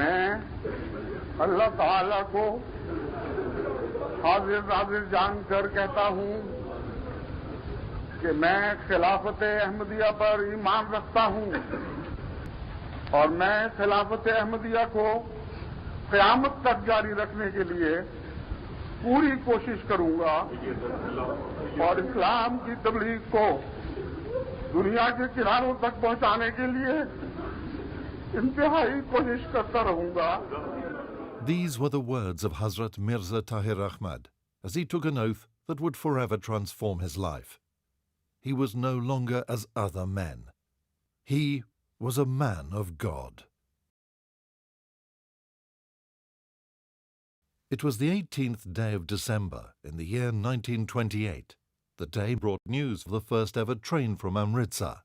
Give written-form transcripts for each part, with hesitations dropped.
मैं अल्लाह ताला को हाजिर नाजिर जानकर कहता हूँ कि मैं खिलाफत अहमदिया पर ईमान रखता हूँ और मैं खिलाफत अहमदिया को क़यामत तक जारी रखने के लिए पूरी कोशिश करूंगा और इस्लाम की तबलीग को दुनिया के किनारों तक पहुंचाने के लिए इंतहाई कोशिश करता रहूंगा. These were the words of Hadhrat Mirza Tahir Ahmad as he took an oath that would forever transform his life. He was no longer as other men. He was a man of God. It was the 18th day of December in the year 1928. The day brought news of the first ever train from Amritsar.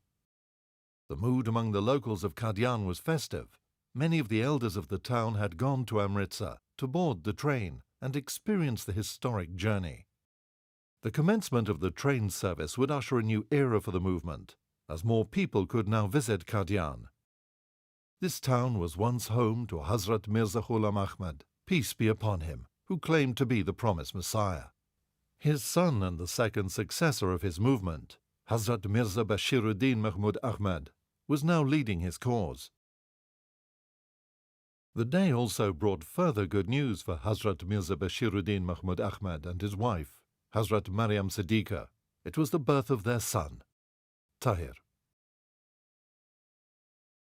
The mood among the locals of Qadian was festive. Many of the elders of the town had gone to Amritsar to board the train and experience the historic journey. The commencement of the train service would usher a new era for the movement, as more people could now visit Qadian. This town was once home to Hadhrat Mirza Ghulam Ahmad, peace be upon him, who claimed to be the promised Messiah. His son and the second successor of his movement, Hadhrat Mirza Bashiruddin Mahmood Ahmad, was now leading his cause. The day also brought further good news for Hadhrat Mirza Bashiruddin Mahmood Ahmad and his wife, Hadhrat Maryam Siddiqah. It was the birth of their son, Tahir.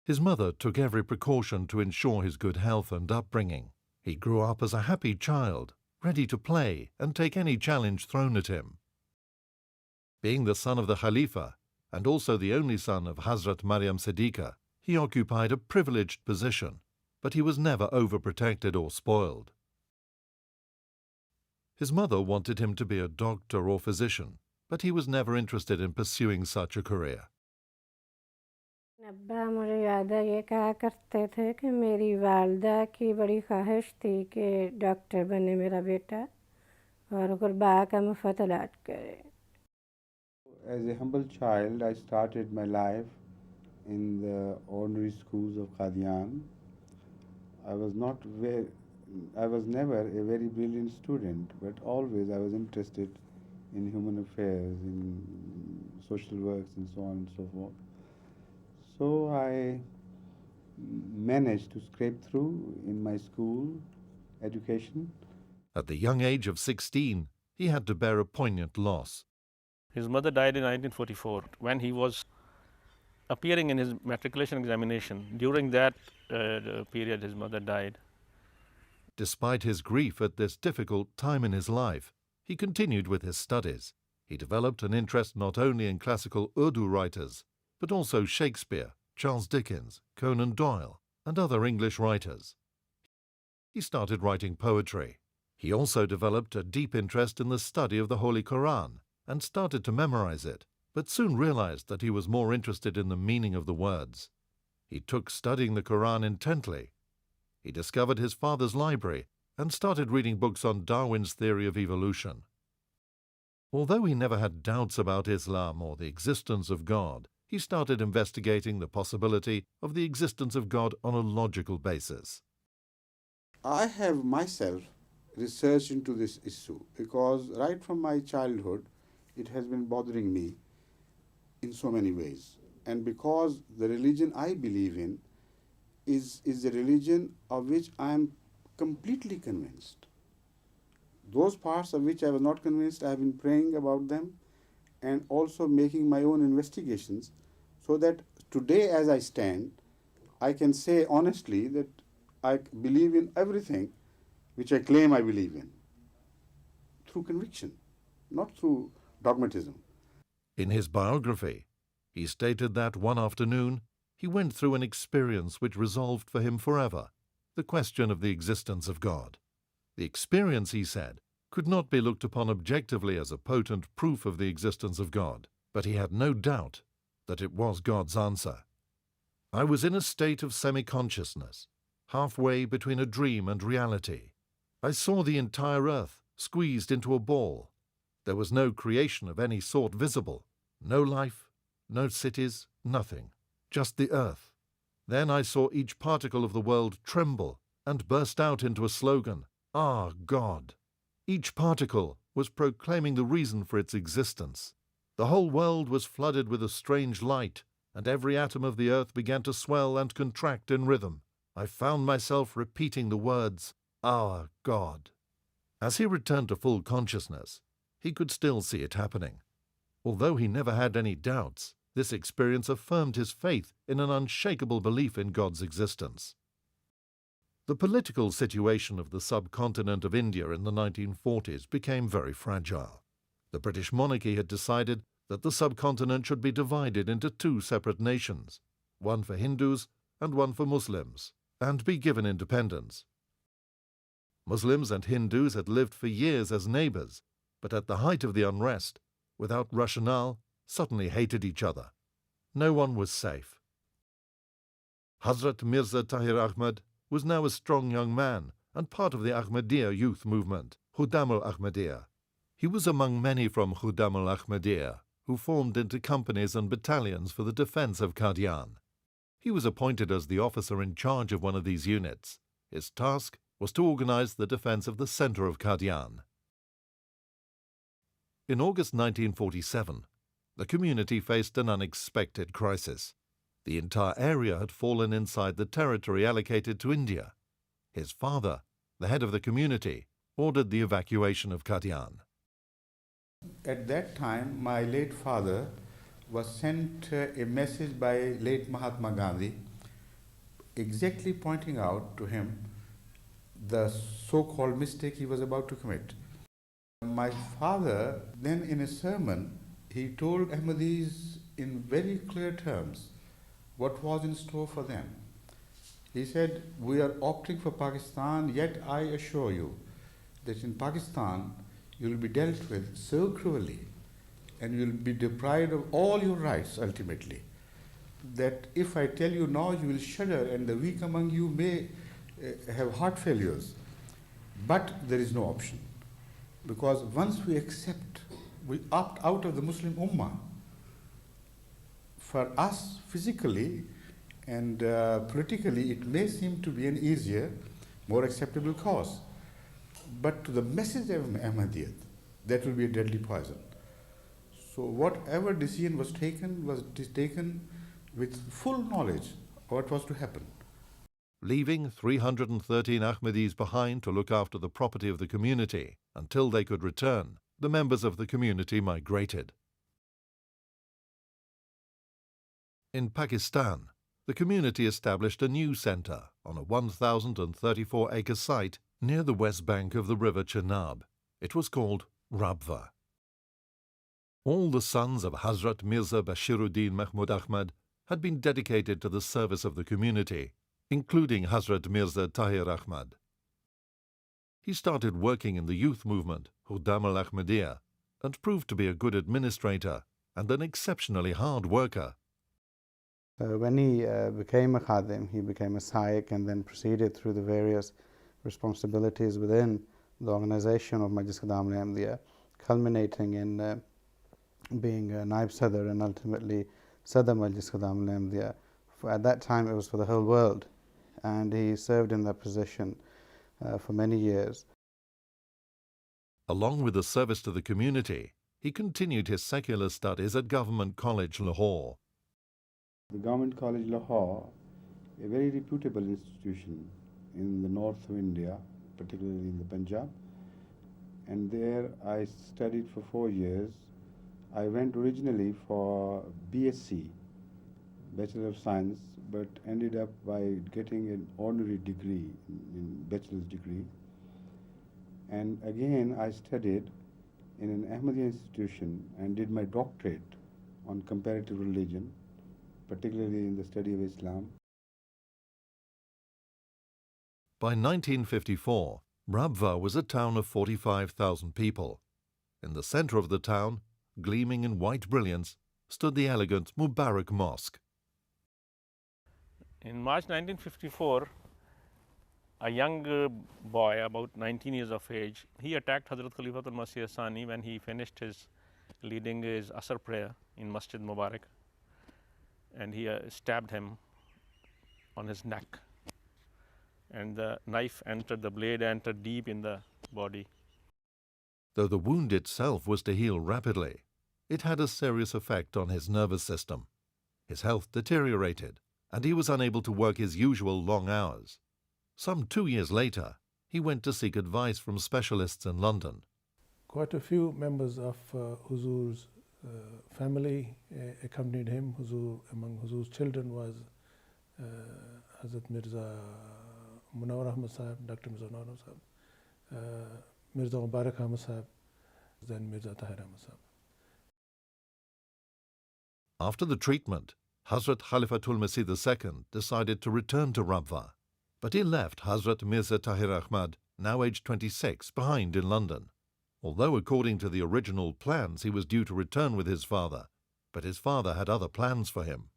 His mother took every precaution to ensure his good health and upbringing. He grew up as a happy child, ready to play and take any challenge thrown at him. Being the son of the Khalifa, and also the only son of Hadhrat Maryam Siddiqah, he occupied a privileged position, but he was never overprotected or spoiled. His mother wanted him to be a doctor or physician, but he was never interested in pursuing such a career. अब्बा मुझे याद है ये कहा करते थे कि मेरी वालदा की बड़ी ख्वाहिश थी कि डॉक्टर बने मेरा बेटा और गुरबा का मुफ्त इलाज करे. As a humble child, I started my life in the ordinary schools of Qadian. I was never a very brilliant student, but always I was interested in human affairs, in social works and so on and so forth. So I managed to scrape through in my school education. At the young age of 16, he had to bear a poignant loss. His mother died in 1944 when he was appearing in his matriculation examination. During that period, his mother died. Despite his grief at this difficult time in his life, he continued with his studies. He developed an interest not only in classical Urdu writers, but also Shakespeare, Charles Dickens, Conan Doyle, and other English writers. He started writing poetry. He also developed a deep interest in the study of the Holy Quran and started to memorize it, but soon realized that he was more interested in the meaning of the words. He took studying the Quran intently. He discovered his father's library and started reading books on Darwin's theory of evolution. Although he never had doubts about Islam or the existence of God, he started investigating the possibility of the existence of God on a logical basis. I have myself researched into this issue because right from my childhood, it has been bothering me in so many ways. And because the religion I believe in is a religion of which I am completely convinced. Those parts of which I was not convinced, I have been praying about them and also making my own investigations, so that today as I stand, I can say honestly that I believe in everything which I claim I believe in, through conviction, not through dogmatism. In his biography, he stated that one afternoon he went through an experience which resolved for him forever the question of the existence of God. The experience, he said, could not be looked upon objectively as a potent proof of the existence of God, but he had no doubt that it was God's answer. I was in a state of semi-consciousness, halfway between a dream and reality. I saw the entire earth squeezed into a ball. There was no creation of any sort visible, no life, no cities, nothing, just the earth. Then I saw each particle of the world tremble and burst out into a slogan, "Ah, God!" Each particle was proclaiming the reason for its existence. The whole world was flooded with a strange light, and every atom of the earth began to swell and contract in rhythm. I found myself repeating the words, "Our God." As he returned to full consciousness, he could still see it happening. Although he never had any doubts, this experience affirmed his faith in an unshakable belief in God's existence. The political situation of the subcontinent of India in the 1940s became very fragile. The British monarchy had decided that the subcontinent should be divided into two separate nations, one for Hindus and one for Muslims, and be given independence. Muslims and Hindus had lived for years as neighbors, but at the height of the unrest, without rationale, suddenly hated each other. No one was safe. Hadhrat Mirza Tahir Ahmad was now a strong young man and part of the Ahmadiyya youth movement, Ahmadiyya. He was among many from Ahmadiyya who formed into companies and battalions for the defense of Qadian. He was appointed as the officer in charge of one of these units. His task was to organize the defense of the center of Qadian. In August 1947, the community faced an unexpected crisis. The entire area had fallen inside the territory allocated to India. His father, the head of the community, ordered the evacuation of Qadian. At that time, my late father was sent a message by late Mahatma Gandhi, exactly pointing out to him the so-called mistake he was about to commit. My father, then in a sermon, he told Ahmadis in very clear terms what was in store for them. He said, "We are opting for Pakistan, yet I assure you that in Pakistan you will be dealt with so cruelly and you will be deprived of all your rights ultimately, that if I tell you now, you will shudder and the weak among you may have heart failures. But there is no option. Because once we accept, we opt out of the Muslim Ummah, for us physically and politically it may seem to be an easier, more acceptable cause. But to the message of Ahmadiyyat, that will be a deadly poison. So whatever decision was taken with full knowledge of what was to happen. Leaving 313 Ahmadis behind to look after the property of the community until they could return, the members of the community migrated. In Pakistan, the community established a new center on a 1,034-acre site near the west bank of the river Chenab. It was called Rabwa. All the sons of Hazrat Mirza Bashiruddin Mahmood Ahmad had been dedicated to the service of the community, including Hadhrat Mirza Tahir Ahmad. He started working in the youth movement, Ahmadiyya, and proved to be a good administrator and an exceptionally hard worker. When he became a khadim, he became a saik and then proceeded through the various responsibilities within the organization of Majlis Qadam Ahmadiyya, culminating in being Naib Sadr and ultimately Sadr Majlis Qadam Ahmadiyya. At that time it was for the whole world, and he served in that position for many years. Along with the service to the community, he continued his secular studies at Government College Lahore. The Government College Lahore, a very reputable institution in the north of India, particularly in the Punjab, and there I studied for 4 years. I went originally for BSc, Bachelor of Science, but ended up by getting an honorary degree, in bachelor's degree. And again I studied in an Ahmadiyya institution and did my doctorate on comparative religion, particularly in the study of Islam. By 1954, Rabwa was a town of 45,000 people. In the center of the town, gleaming in white brilliance, stood the elegant Mubarak Mosque. In March 1954, a young boy, about 19 years of age, he attacked Hadhrat Khalifatul Masih II when he finished leading his Asr prayer in Masjid Mubarak, and he stabbed him on his neck, and the knife entered, the blade entered deep in the body. Though the wound itself was to heal rapidly, it had a serious effect on his nervous system. His health deteriorated, and he was unable to work his usual long hours. Some 2 years later, he went to seek advice from specialists in London. Quite a few members of Huzur's family accompanied him. Among Huzur's children was Hadhrat Mirza Ahmad Sahib, Dr. Mirza Ghulam Ahmad, Mirza Ahmad Sahib, then Mirza Tahir Ahmad Sahib. After the treatment, Hadhrat Khalifatul Masih II decided to return to Rabwa, but he left Hadhrat Mirza Tahir Ahmad, now aged 26, behind in London. Although according to the original plans he was due to return with his father, but his father had other plans for him.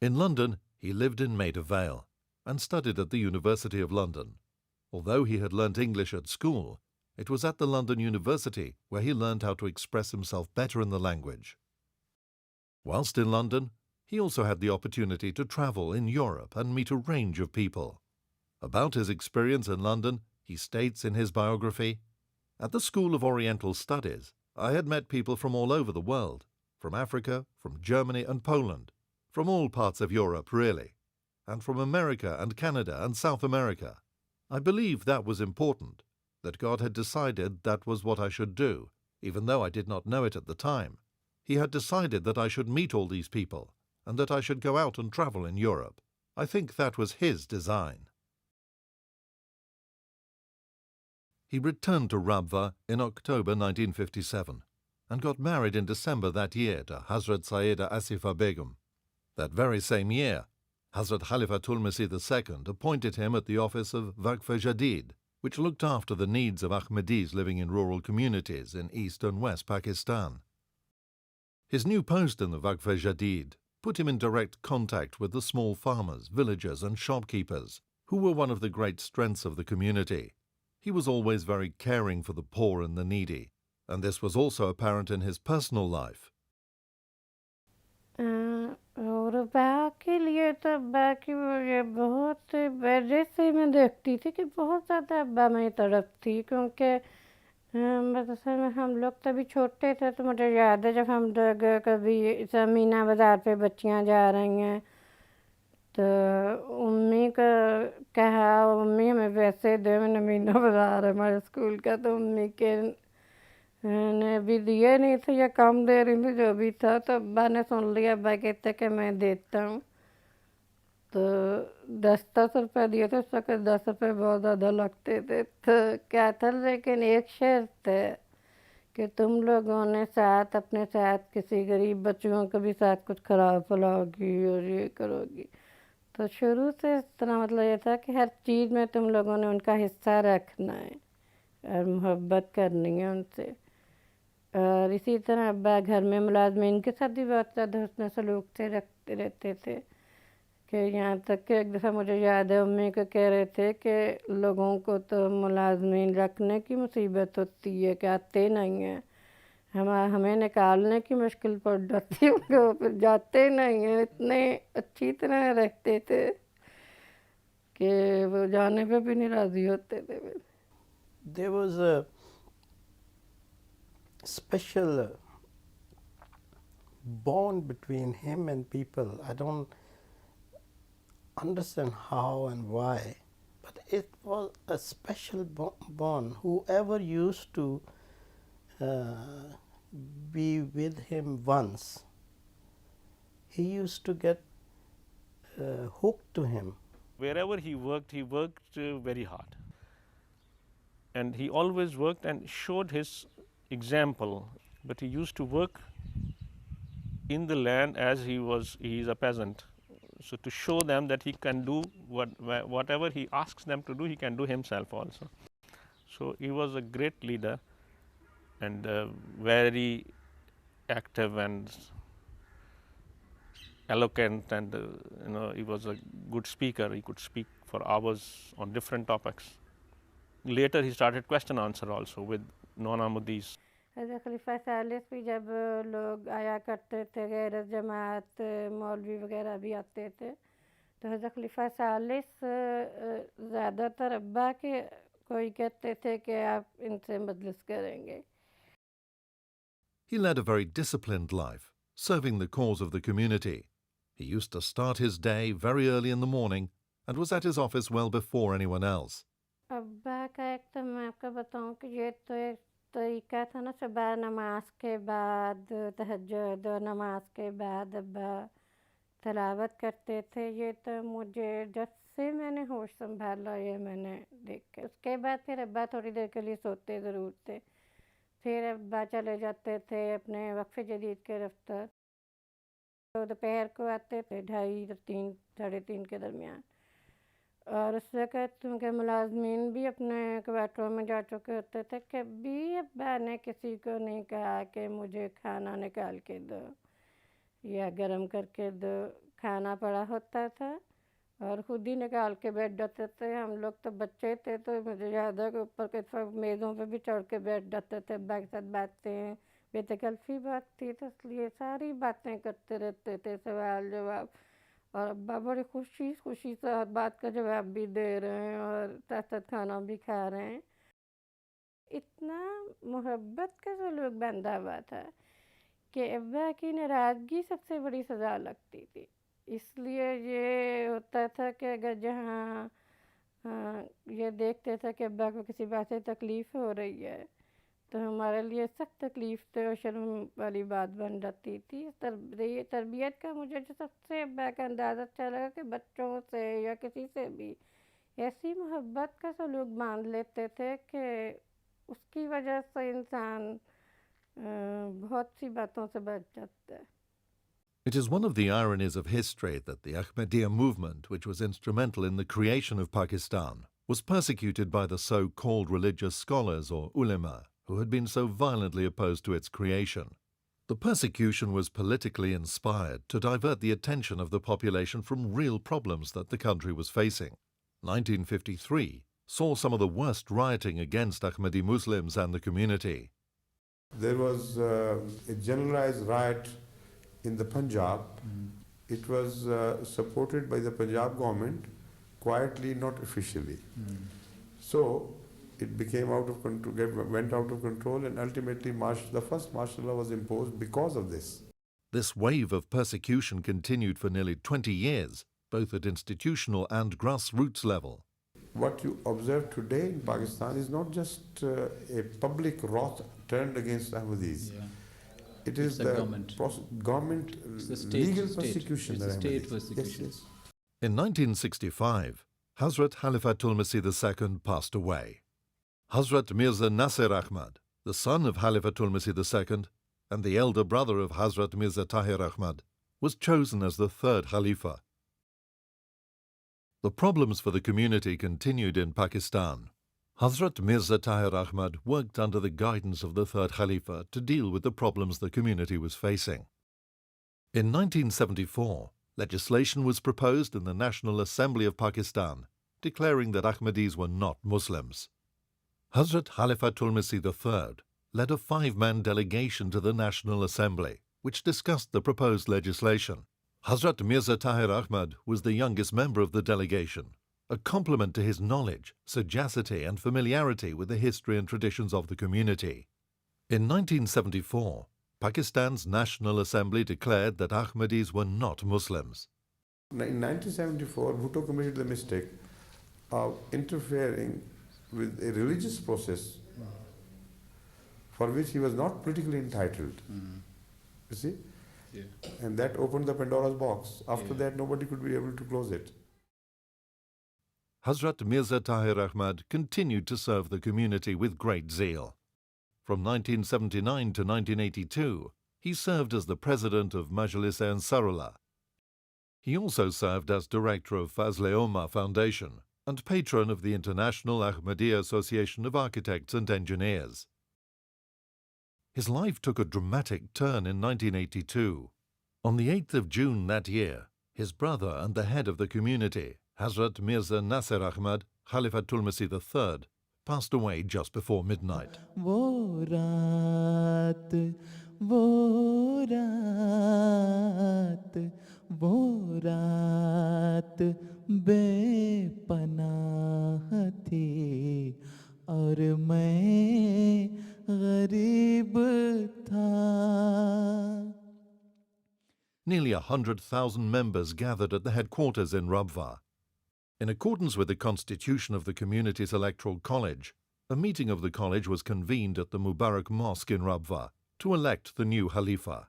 In London, he lived in Maida Vale and studied at the University of London. Although he had learnt English at school, it was at the London University where he learned how to express himself better in the language. Whilst in London, he also had the opportunity to travel in Europe and meet a range of people. About his experience in London, he states in his biography, "At the School of Oriental Studies, I had met people from all over the world, from Africa, from Germany and Poland, from all parts of Europe really, and from America and Canada and South America. I believe that was important, that God had decided that was what I should do, even though I did not know it at the time. He had decided that I should meet all these people and that I should go out and travel in Europe. I think that was his design." He returned to Rabwa in October 1957 and got married in December that year to Hazrat Sayyidah Asifa Begum. That very same year, Hazrat Khalifatul Masih II appointed him at the office of Waqf-e-Jadid, which looked after the needs of Ahmadis living in rural communities in East and West Pakistan. His new post in the Waqf-e-Jadid put him in direct contact with the small farmers, villagers and shopkeepers, who were one of the great strengths of the community. He was always very caring for the poor and the needy, and this was also apparent in his personal life. और अब्बा के लिए तो अब्बा की मुझे बहुत वजह से मैं देखती थी कि बहुत ज़्यादा अब्बा में तड़पती, क्योंकि मदरसे में हम लोग तभी छोटे थे, तो मुझे याद है जब हम लोग कभी मीना बाज़ार पे बच्चियां जा रही हैं तो उम्मी का कहा, उम्मी हमें पैसे दे, मैंने मीना बाज़ार है हमारे स्कूल का, तो उम्मी के ने भी दिए नहीं थे या कम दे रही थी जो भी था, तो अब्बा ने सुन लिया, अब्बा कहते कि मैं देता हूँ, तो 10-10 रुपये दिए थे। उस वक्त 10 रुपये बहुत ज़्यादा लगते थे, तो क्या था, लेकिन एक शर्त है कि तुम लोगों ने साथ अपने साथ किसी गरीब बच्चों को भी साथ कुछ खराब फलाओगी और ये करोगी। तो शुरू से इस तरह मतलब ये था कि हर चीज़ में तुम लोगों ने उनका हिस्सा रखना है और मोहब्बत करनी है उनसे। और इसी तरह अब्बा घर में मुलाजमीन के साथ भी बहुत ज़्यादा हुस्न सलूक से रखते रहते थे, कि यहाँ तक कि एक दफ़ा मुझे याद है उम्मी को कह रहे थे कि लोगों को तो मुलाजमीन रखने की मुसीबत होती है कि आते नहीं हैं, हमें निकालने की मुश्किल पड़ जाती है, वो फिर जाते नहीं हैं। इतने अच्छी तरह रहते थे कि वो जाने पे भी नहीं राज़ी होते थे। There was a special bond between him and people. I don't understand how and why, but it was a special bond. Whoever used to be with him once, he used to get hooked to him. Wherever he worked very hard. And he always worked and showed his example, but he used to work in the land as he is a peasant. So to show them that he can do whatever he asks them to do, he can do himself also. So he was a great leader and very active and eloquent, and he was a good speaker. He could speak for hours on different topics. Later he started question answer also with non-Ahmadis. खलीफा सालिस भी जब लोग आया करते थे, गैर जमात मौलवी वगैरह भी आते थे, तो हज़रत खलीफा सालिस ज़्यादातर अब्बा के कोई कहते थे कि आप इनसे मजलिस करेंगे. He led a very disciplined life, serving the cause of the community. He used to start his day very early in the morning and was at his office well before anyone else. अब्बा का एक तो मैं आपको बताऊं कि ये तो एक तरीका था ना, सुबह नमाज के बाद तहज्जुद और नमाज के बाद अब्बा तलावत करते थे. ये तो मुझे जब से मैंने होश संभाला ये मैंने देखा. उसके बाद फिर अब्बा थोड़ी देर के लिए सोते ज़रूर थे. फिर अब्बा चले जाते थे अपने वक्फ़ जदीद के दफ्तर. तो दोपहर को आते थे 2:30 साढ़े 3 के दरमियान. और उस वक़्त उनके मुलाजमीन भी अपने क्वार्टरों में जा चुके होते थे. कभी अब्बा ने किसी को नहीं कहा कि मुझे खाना निकाल के दो या गरम करके दो. खाना पड़ा होता था और ख़ुद ही निकाल के बैठ जाते थे. हम लोग तो बच्चे थे तो मुझे याद है कि ऊपर के मेज़ों पे भी चढ़ के बैठ जाते थे. अब्बा के साथ बातें, बेतकल्फ़ी बात थी तो इसलिए सारी बातें करते रहते थे, सवाल जवाब. और अब्बा बड़ी खुशी खुशी से हर बात का जवाब भी दे रहे हैं और साथ साथ खाना भी खा रहे हैं. इतना मोहब्बत का सलूक बंधा हुआ था कि अब्बा की नाराज़गी सबसे बड़ी सज़ा लगती थी. इसलिए ये होता था कि अगर जहाँ ये देखते थे कि अब्बा को किसी बात से तकलीफ़ हो रही है तो हमारे लिए सख्त तकलीफ़ तो शर्म वाली बात बन जाती थी. तरबियत का मुझे जो सबसे अब्बा का अंदाज़ा अच्छा लगा कि बच्चों से या किसी से भी ऐसी मोहब्बत का सलूक बांध लेते थे कि उसकी वजह से इंसान बहुत सी बातों से बच जाता है. It is one of the ironies of history that the Ahmadiyya movement, which was instrumental in the creation of Pakistan, was persecuted by the so-called religious scholars or ulema, who had been so violently opposed to its creation. The persecution was politically inspired to divert the attention of the population from real problems that the country was facing. 1953 saw some of the worst rioting against Ahmadi Muslims and the community. There was a generalized riot in the Punjab. It was supported by the Punjab government, quietly, not officially. So it became out of control, went out of control, and ultimately the first martial law was imposed because of this. This wave of persecution continued for nearly 20 years, both at institutional and grassroots level. What you observe today in Pakistan is not just a public wrath turned against Ahmadis. Yeah. It is the government legal persecution. It's the state persecution. Yes. In 1965, Hadhrat Khalifatul Masih II passed away. Hadhrat Mirza Tahir Ahmad, the son of Khalifatul Masih II and the elder brother of Hadhrat Mirza Tahir Ahmad, was chosen as the third Khalifa. The problems for the community continued in Pakistan. Hadhrat Mirza Tahir Ahmad worked under the guidance of the third Khalifa to deal with the problems the community was facing. In 1974, legislation was proposed in the National Assembly of Pakistan, declaring that Ahmadis were not Muslims. Hadhrat Khalifatul Masih III led a 5-man delegation to the National Assembly, which discussed the proposed legislation. Hadhrat Mirza Tahir Ahmad was the youngest member of the delegation, a compliment to his knowledge, sagacity and familiarity with the history and traditions of the community. In 1974, Pakistan's National Assembly declared that Ahmadis were not Muslims. In 1974, Bhutto committed the mistake of interfering with a religious process for which he was not politically entitled. You see? Yeah. And that opened the Pandora's box. After that, nobody could be able to close it. Hadhrat Mirza Tahir Ahmad continued to serve the community with great zeal. From 1979 to 1982, he served as the president of Majlis-e Ansarullah. He also served as director of Fazle-Omar Foundation and patron of the International Ahmadiyya Association of Architects and Engineers. His life took a dramatic turn in 1982. On the 8th of June that year, his brother and the head of the community, Hadhrat Mirza Tahir Ahmad, Khalifatul Masih III, passed away just before midnight. वो रात बेपनाह थी और मैं गरीब था. Nearly 100,000 members gathered at the headquarters in Rabwa. In accordance with the constitution of the community's electoral college, a meeting of the college was convened at the Mubarak Mosque in Rabwa to elect the new Khalifa.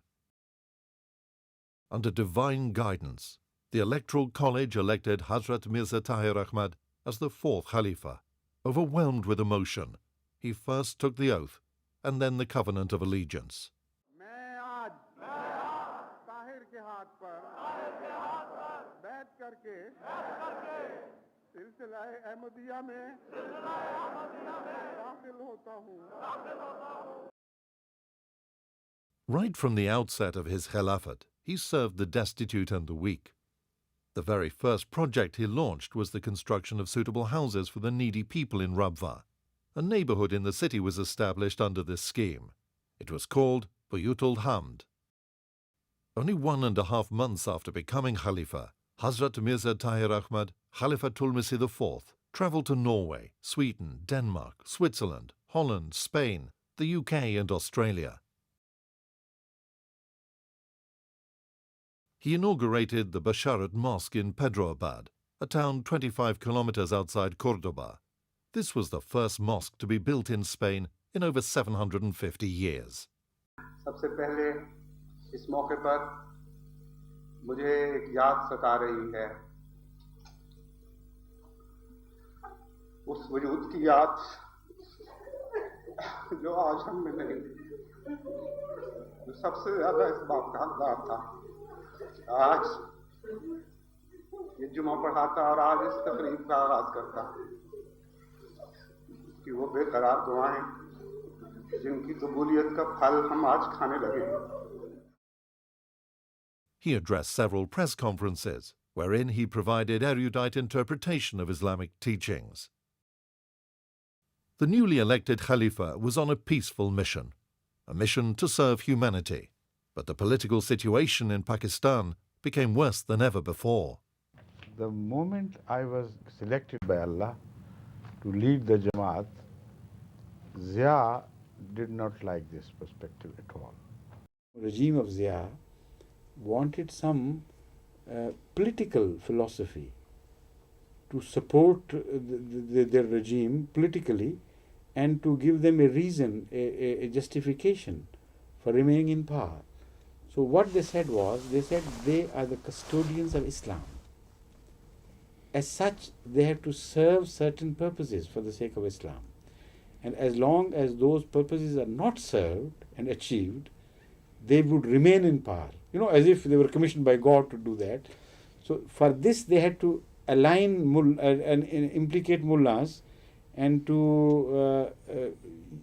Under divine guidance, the electoral college elected Hadhrat Mirza Tahir Ahmad as the fourth Khalifa. Overwhelmed with emotion, he first took the oath and then the covenant of allegiance. मैं आज ताहिर के हाथ पर बैठ करके सिलसिला अहमदिया में दाखिल होता हूँ. Right from the outset of his Khilafat, he served the destitute and the weak. The very first project he launched was the construction of suitable houses for the needy people in Rabwa. A neighborhood in the city was established under this scheme. It was called Buyutul Hamd. Only 1.5 months after becoming Khalifa, Hadhrat Mirza Tahir Ahmad, Khalifatul Masih IV, travelled to Norway, Sweden, Denmark, Switzerland, Holland, Spain, the UK and Australia. He inaugurated the Bashiruddin Mosque in Pedralbad, a town 25 kilometers outside Cordoba. This was the first mosque to be built in Spain in over 750 years. सबसे पहले इस मौके पर मुझे एक याद सता रही है, उस वजूद की याद जो आज हम में नहीं, जो सबसे ज्यादा इस बात का हकदार था. आज ये जुमा पढ़ाता और आज इस तकरीब का आगाज करता कि वो बेकरार दुआएं जिनकी कबूलियत का फल हम आज खाने लगे. He addressed several press conferences, wherein he provided erudite interpretation of Islamic teachings. The newly elected Khalifa was on a peaceful mission, a mission to serve humanity. But the political situation in Pakistan became worse than ever before. The moment I was selected by Allah to lead the Jamaat, Zia did not like this perspective at all. The regime of Zia wanted some political philosophy to support their regime politically and to give them a reason, a justification for remaining in power. So what they said was, they said they are the custodians of Islam. As such, they had to serve certain purposes for the sake of Islam. And as long as those purposes are not served and achieved, they would remain in power. You know, as if they were commissioned by God to do that. So for this, they had to align and implicate mullahs and to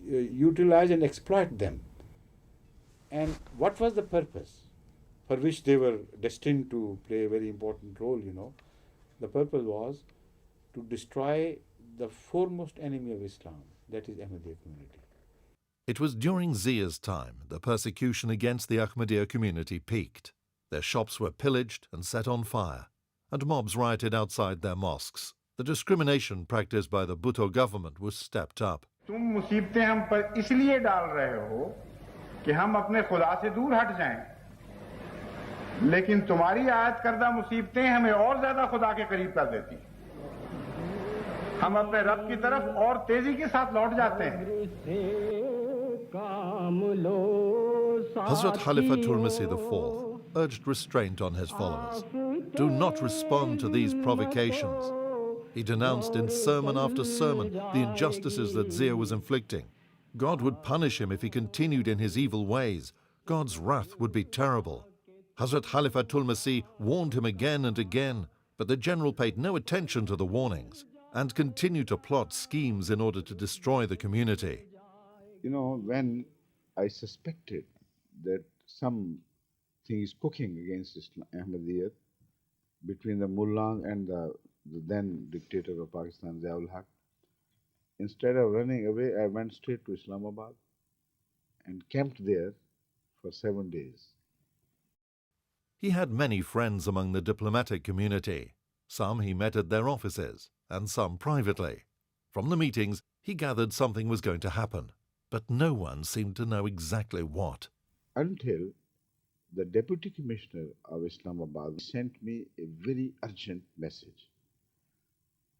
utilize and exploit them. And what was the purpose for which they were destined to play a very important role, you know? The purpose was to destroy the foremost enemy of Islam, that is Ahmadiyya community. It was during Zia's time the persecution against the Ahmadiyya community peaked. Their shops were pillaged and set on fire, and mobs rioted outside their mosques. The discrimination practiced by the Bhutto government was stepped up. तुम मुसीबतें हम पर इसलिए डाल रहे हो कि हम अपने खुदा से दूर हट जाएं, लेकिन तुम्हारी आयत करदा मुसीबतें हमें और ज्यादा खुदा के करीब कर देती. हम अपने रब की तरफ और तेजी के साथ लौट जाते हैं. Hadhrat Khalifatul Masih IV urged restraint on his followers. Do not respond to these provocations. He denounced in sermon after sermon the injustices that Zia was inflicting. God would punish him if he continued in his evil ways. God's wrath would be terrible. Hadhrat Khalifatul Masih warned him again and again, but the general paid no attention to the warnings and continued to plot schemes in order to destroy the community. You know, when I suspected that something is cooking against Ahmadiyya between the mullah and the then dictator of Pakistan, Zia-ul-Haq, instead of running away, I went straight to Islamabad and camped there for 7 days. He had many friends among the diplomatic community. Some he met at their offices, and some privately. From the meetings, he gathered something was going to happen, but no one seemed to know exactly what. Until the Deputy Commissioner of Islamabad sent me a very urgent message.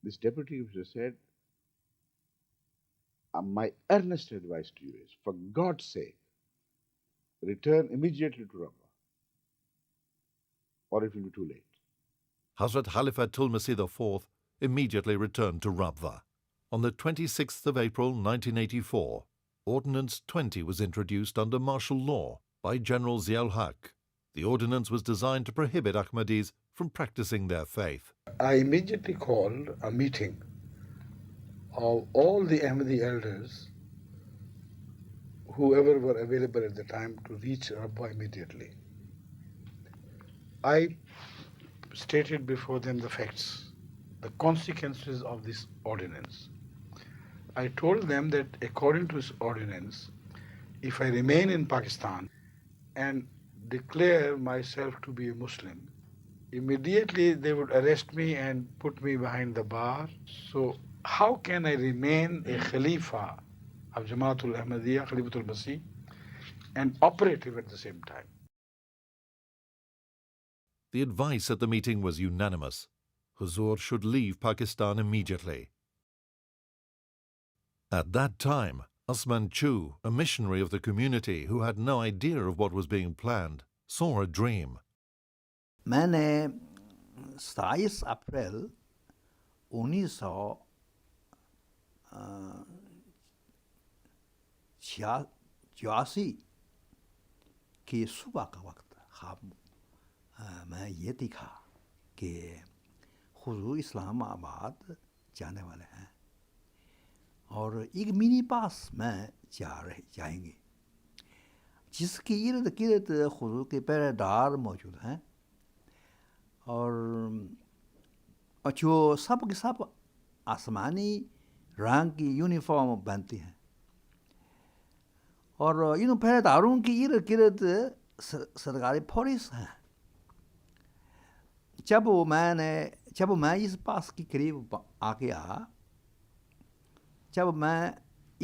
This Deputy Commissioner said, my earnest advice to you is, for God's sake, return immediately to Rabwa, or it will be too late. Hadhrat Khalifatul Masih IV immediately returned to Rabwa. On the 26th of April 1984, Ordinance 20 was introduced under martial law by General Zia-ul-Haq. The ordinance was designed to prohibit Ahmadis from practicing their faith. I immediately called a meeting of all the Ahmadi elders, whoever were available at the time, to reach Rabwa immediately. I stated before them the facts, the consequences of this ordinance. I told them that according to this ordinance, if I remain in Pakistan and declare myself to be a Muslim, immediately they would arrest me and put me behind the bar. So how can I remain a Khalifa of Jamaatul Ahmadiyya, Khalifatul Masih, and operative at the same time? The advice at the meeting was unanimous. Huzur should leave Pakistan immediately. At that time, Usman Chu, a missionary of the community who had no idea of what was being planned, saw a dream. मैंने 27 अप्रैल 1986 की सुबह का वक्त ख्वाब मैं ये देखा कि हुजूर इस्लामाबाद जाने वाले हैं और एक मिनी पास में जाएंगे जिसके इर्द गिर्द हुजूर के पहरेदार मौजूद हैं और जो सब के सब आसमानी रंग की यूनिफॉर्म पहनती हैं और इन पहरेदारों के इर्द गिर्द सरकारी पुलिस हैं। जब मैं इस पास के करीब आ गया, जब मैं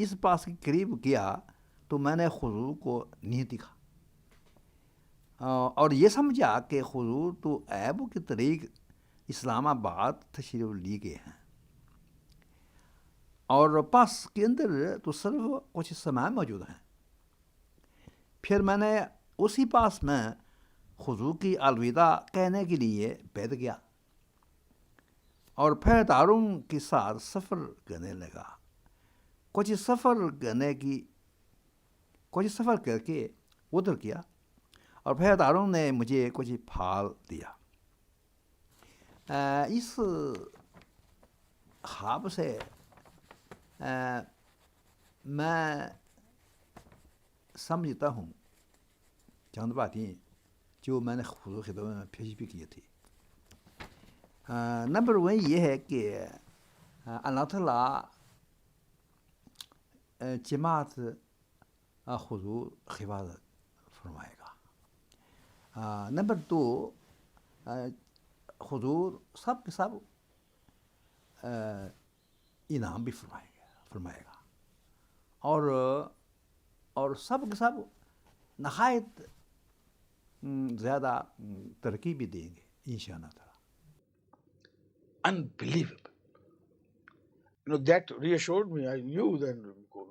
इस पास के करीब गया तो मैंने हुजूर को नहीं दिखा और ये समझा कि हुजूर तो ऐब के तरीक़ इस्लामाबाद तशरीफ़ लिए गए हैं और पास के अंदर तो सिर्फ कुछ सामान मौजूद हैं। फिर मैंने उसी पास में हुजूर की अलविदा कहने के लिए बैठ गया और पहरेदारों के साथ सफ़र करने लगा। कुछ सफ़र करके उधर किया और पहरेदारों ने मुझे कुछ फाल दिया। इस ख्वाब से मैं समझता हूँ चंद बातें जो मैंने खुद खिदमत में पेश भी की थी। नंबर 1 ये है कि अल्लाह ताला जमात हुजूर हिफाजत फरमाएगा। नंबर 2 हुजूर सब के सब इनाम भी फरमाएगा और सब के सब नहायत ज़्यादा तरक्की भी देंगे इंशाअल्लाह ताला। Unbelievable. That reassured me. I knew that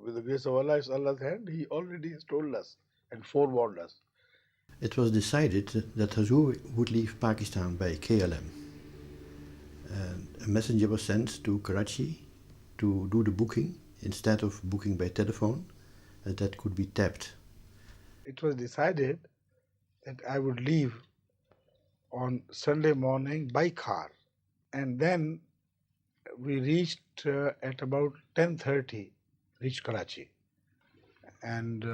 with the grace of Allah, it's Allah's hand. He already has told us and forewarned us. It was decided that Hazur would leave Pakistan by KLM. A messenger was sent to Karachi to do the booking instead of booking by telephone, that could be tapped. It was decided that I would leave on Sunday morning by car, and then we reached at about 10:30, reached Karachi. And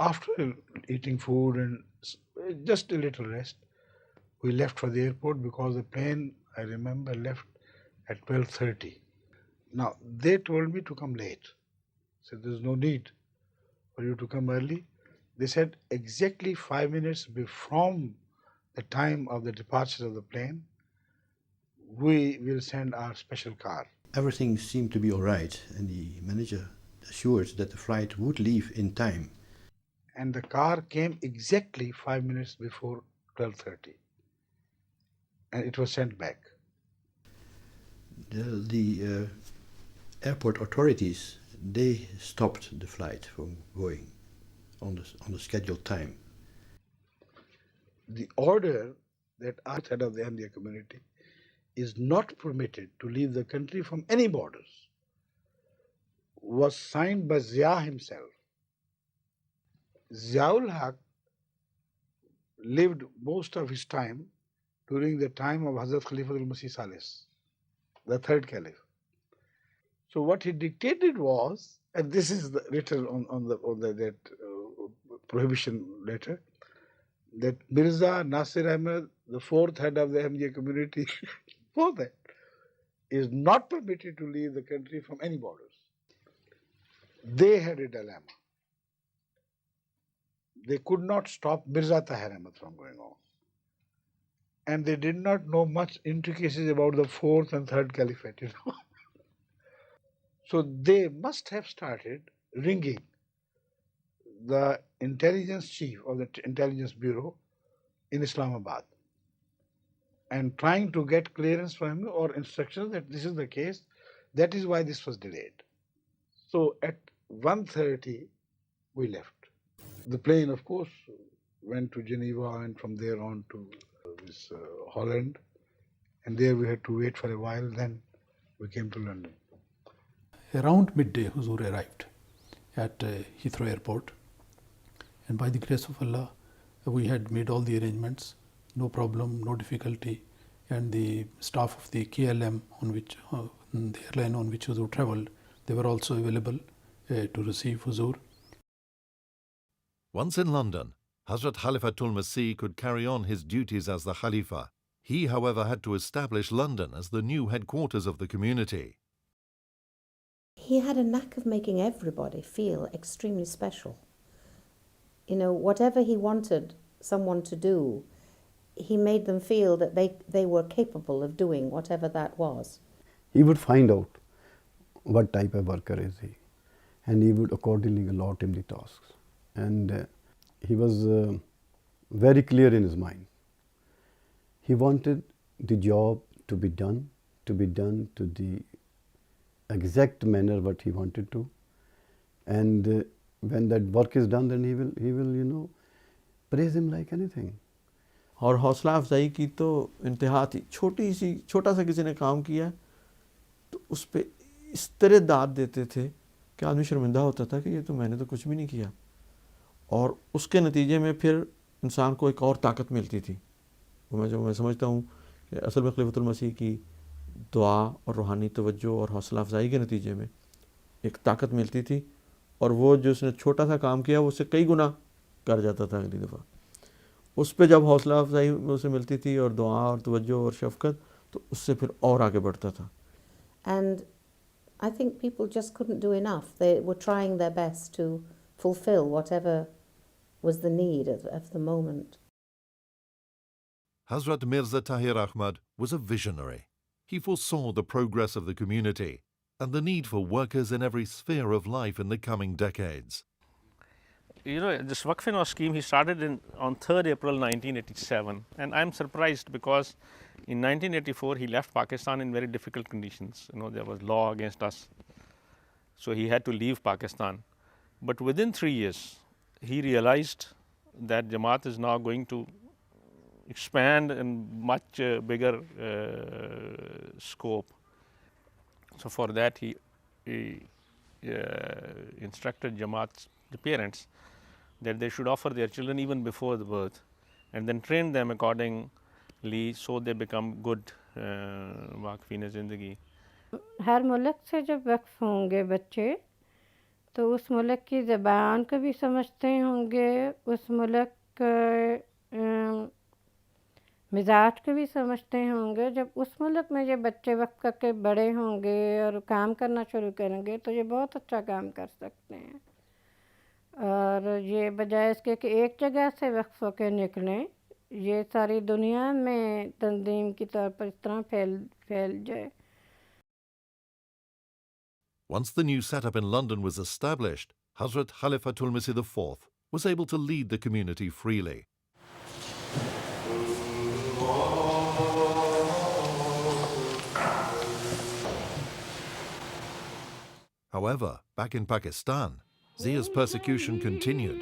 after eating food and just a little rest, we left for the airport because the plane, I remember, left at 12:30. Now, they told me to come late. Said there's no need for you to come early. They said exactly 5 minutes from the time of the departure of the plane, we will send our special car. Everything seemed to be all right, and the manager assured that the flight would leave in time. And the car came exactly 5 minutes before 12:30, and it was sent back. The airport authorities, they stopped the flight from going on the scheduled time. The order that our head of the Ahmadiyya community is not permitted to leave the country from any borders was signed by Zia himself. Ziaul Haq lived most of his time during the time of Hadhrat Khalifatul Masih IV, the third caliph. So what he dictated was, and this is written on that prohibition letter, that Mirza Nasir Ahmad, the fourth head of the Ahmadiyya community, for that, is not permitted to leave the country from any borders. They had a dilemma. They could not stop Mirza Tahir Ahmad from going on. And they did not know much intricacies about the fourth and third caliphate, So they must have started ringing the intelligence chief of the intelligence bureau in Islamabad and trying to get clearance from him or instructions that this is the case. That is why this was delayed. So at 1:30, we left. The plane, of course, went to Geneva and from there on to Holland. And there we had to wait for a while. Then we came to London. Around midday, Huzur arrived at Heathrow Airport. And by the grace of Allah, we had made all the arrangements, no problem, no difficulty. And the staff of the KLM, on which the airline on which Huzur travelled, they were also available to receive Huzur. Once in London, Hazrat Khalifatul Masih could carry on his duties as the Khalifa. He, however, had to establish London as the new headquarters of the community. He had a knack of making everybody feel extremely special. You know, whatever he wanted someone to do, he made them feel that they were capable of doing whatever that was. He would find out what type of worker is he, and he would accordingly allot him the tasks. And he was very clear in his mind. He wanted the job to be done to the exact manner what he wanted to. And when that work is done, then he will praise him like anything. और हौसला अफजाई की तो इंतहा थी. छोटा सा किसी ने काम किया तो उस पर इस तरह दाद देते थे कि आदमी शर्मिंदा होता था कि ये तो मैंने तो कुछ भी नहीं किया. और उसके नतीजे में फिर इंसान को एक और ताकत मिलती थी. मैं समझता हूँ कि असल में खलीफतुल मसीह की दुआ और रूहानी तवज्जो और हौसला अफजाई के नतीजे में एक ताकत मिलती थी. और वो जो उसने छोटा सा काम किया वो उससे कई गुना कर जाता था अगली दफ़ा. उस पर जब हौसला अफजाई उसे मिलती थी और दुआ और तवज्जो और शफ़क़त, तो उससे फिर और आगे बढ़ता था. And I think people just couldn't do enough. They were trying their best to fulfill whatever was the need of the moment. Hadhrat Mirza Tahir Ahmad was a visionary. He foresaw the progress of the community and the need for workers in every sphere of life in the coming decades. You know, this Waqf-e-Nau scheme, he started on 3rd April 1987, and I'm surprised because in 1984 he left Pakistan in very difficult conditions. You know, there was law against us, so he had to leave Pakistan. But within 3 years, he realized that Jamaat is now going to expand in much bigger scope. So for that he instructed Jamaat's parents that they should offer their children even before the birth and then train them accordingly so they become good वाक़फ़ीन ज़िंदगी. हर मुल्क से जब वक्फ होंगे बच्चे तो उस मुल्क की ज़बान को भी समझते होंगे, उस मुल्क के मिजाज को भी समझते होंगे. जब उस मुल्क में ये बच्चे वक्फ करके बड़े होंगे और काम करना शुरू करेंगे तो ये बहुत अच्छा काम कर सकते हैं. اور یہ بجائے اس کے کہ ایک جگہ سے وقف ہو کے نکلیں، یہ ساری دنیا میں تنظیم کی طور پر اس طرح پھیل جائے. Once the new setup in London was established, Hadhrat Khalifatul Masih IV was able to lead the community freely. However, back in Pakistan, Zia's persecution continued.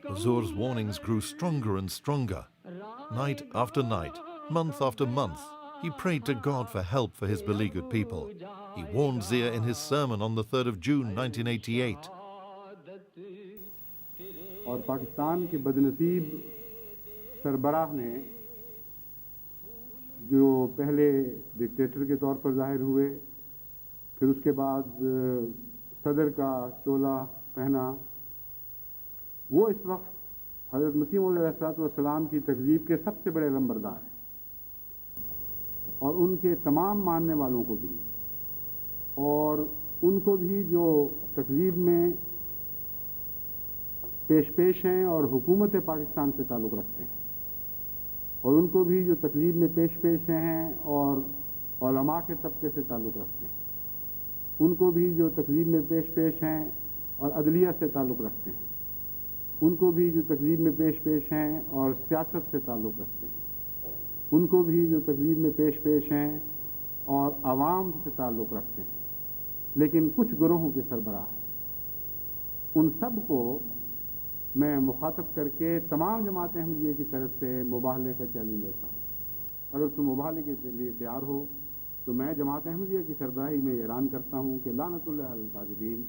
Huzur's warnings grew stronger and stronger. Night after night, month after month, he prayed to God for help for his beleaguered people. He warned Zia in his sermon on the 3rd of June 1988. اور پاکستان کے بدنصیب سربراہ نے جو پہلے dictator کے طور پر ظاہر ہوئے، پھر اس کے بعد صدر کا چولہ پہنا، وہ اس وقت حضرت مسیح موعود علیہ السلام کی تکذیب کے سب سے بڑے علمبردار ہیں، اور ان کے تمام ماننے والوں کو بھی، اور ان کو بھی جو تکذیب میں پیش ہیں اور حکومت پاکستان سے تعلق رکھتے ہیں، اور ان کو بھی جو تکذیب میں پیش ہیں اور علماء کے طبقے سے تعلق رکھتے ہیں، ان کو بھی جو تکذیب میں پیش ہیں اور عدلیہ سے تعلق رکھتے ہیں، ان کو بھی جو تکذیب میں پیش ہیں اور سیاست سے تعلق رکھتے ہیں، ان کو بھی جو تکذیب میں پیش ہیں اور عوام سے تعلق رکھتے ہیں، لیکن کچھ گروہوں کے سربراہ ہیں، ان سب کو میں مخاطب کر کے تمام جماعت احمدیہ کی طرف سے مباہلے کا چیلنج دیتا ہوں. اگر تم مباہلے کے لیے تیار ہو تو میں جماعت احمدیہ کی سربراہی میں اعلان کرتا ہوں کہ لعنت اللہ علی الکاذبین،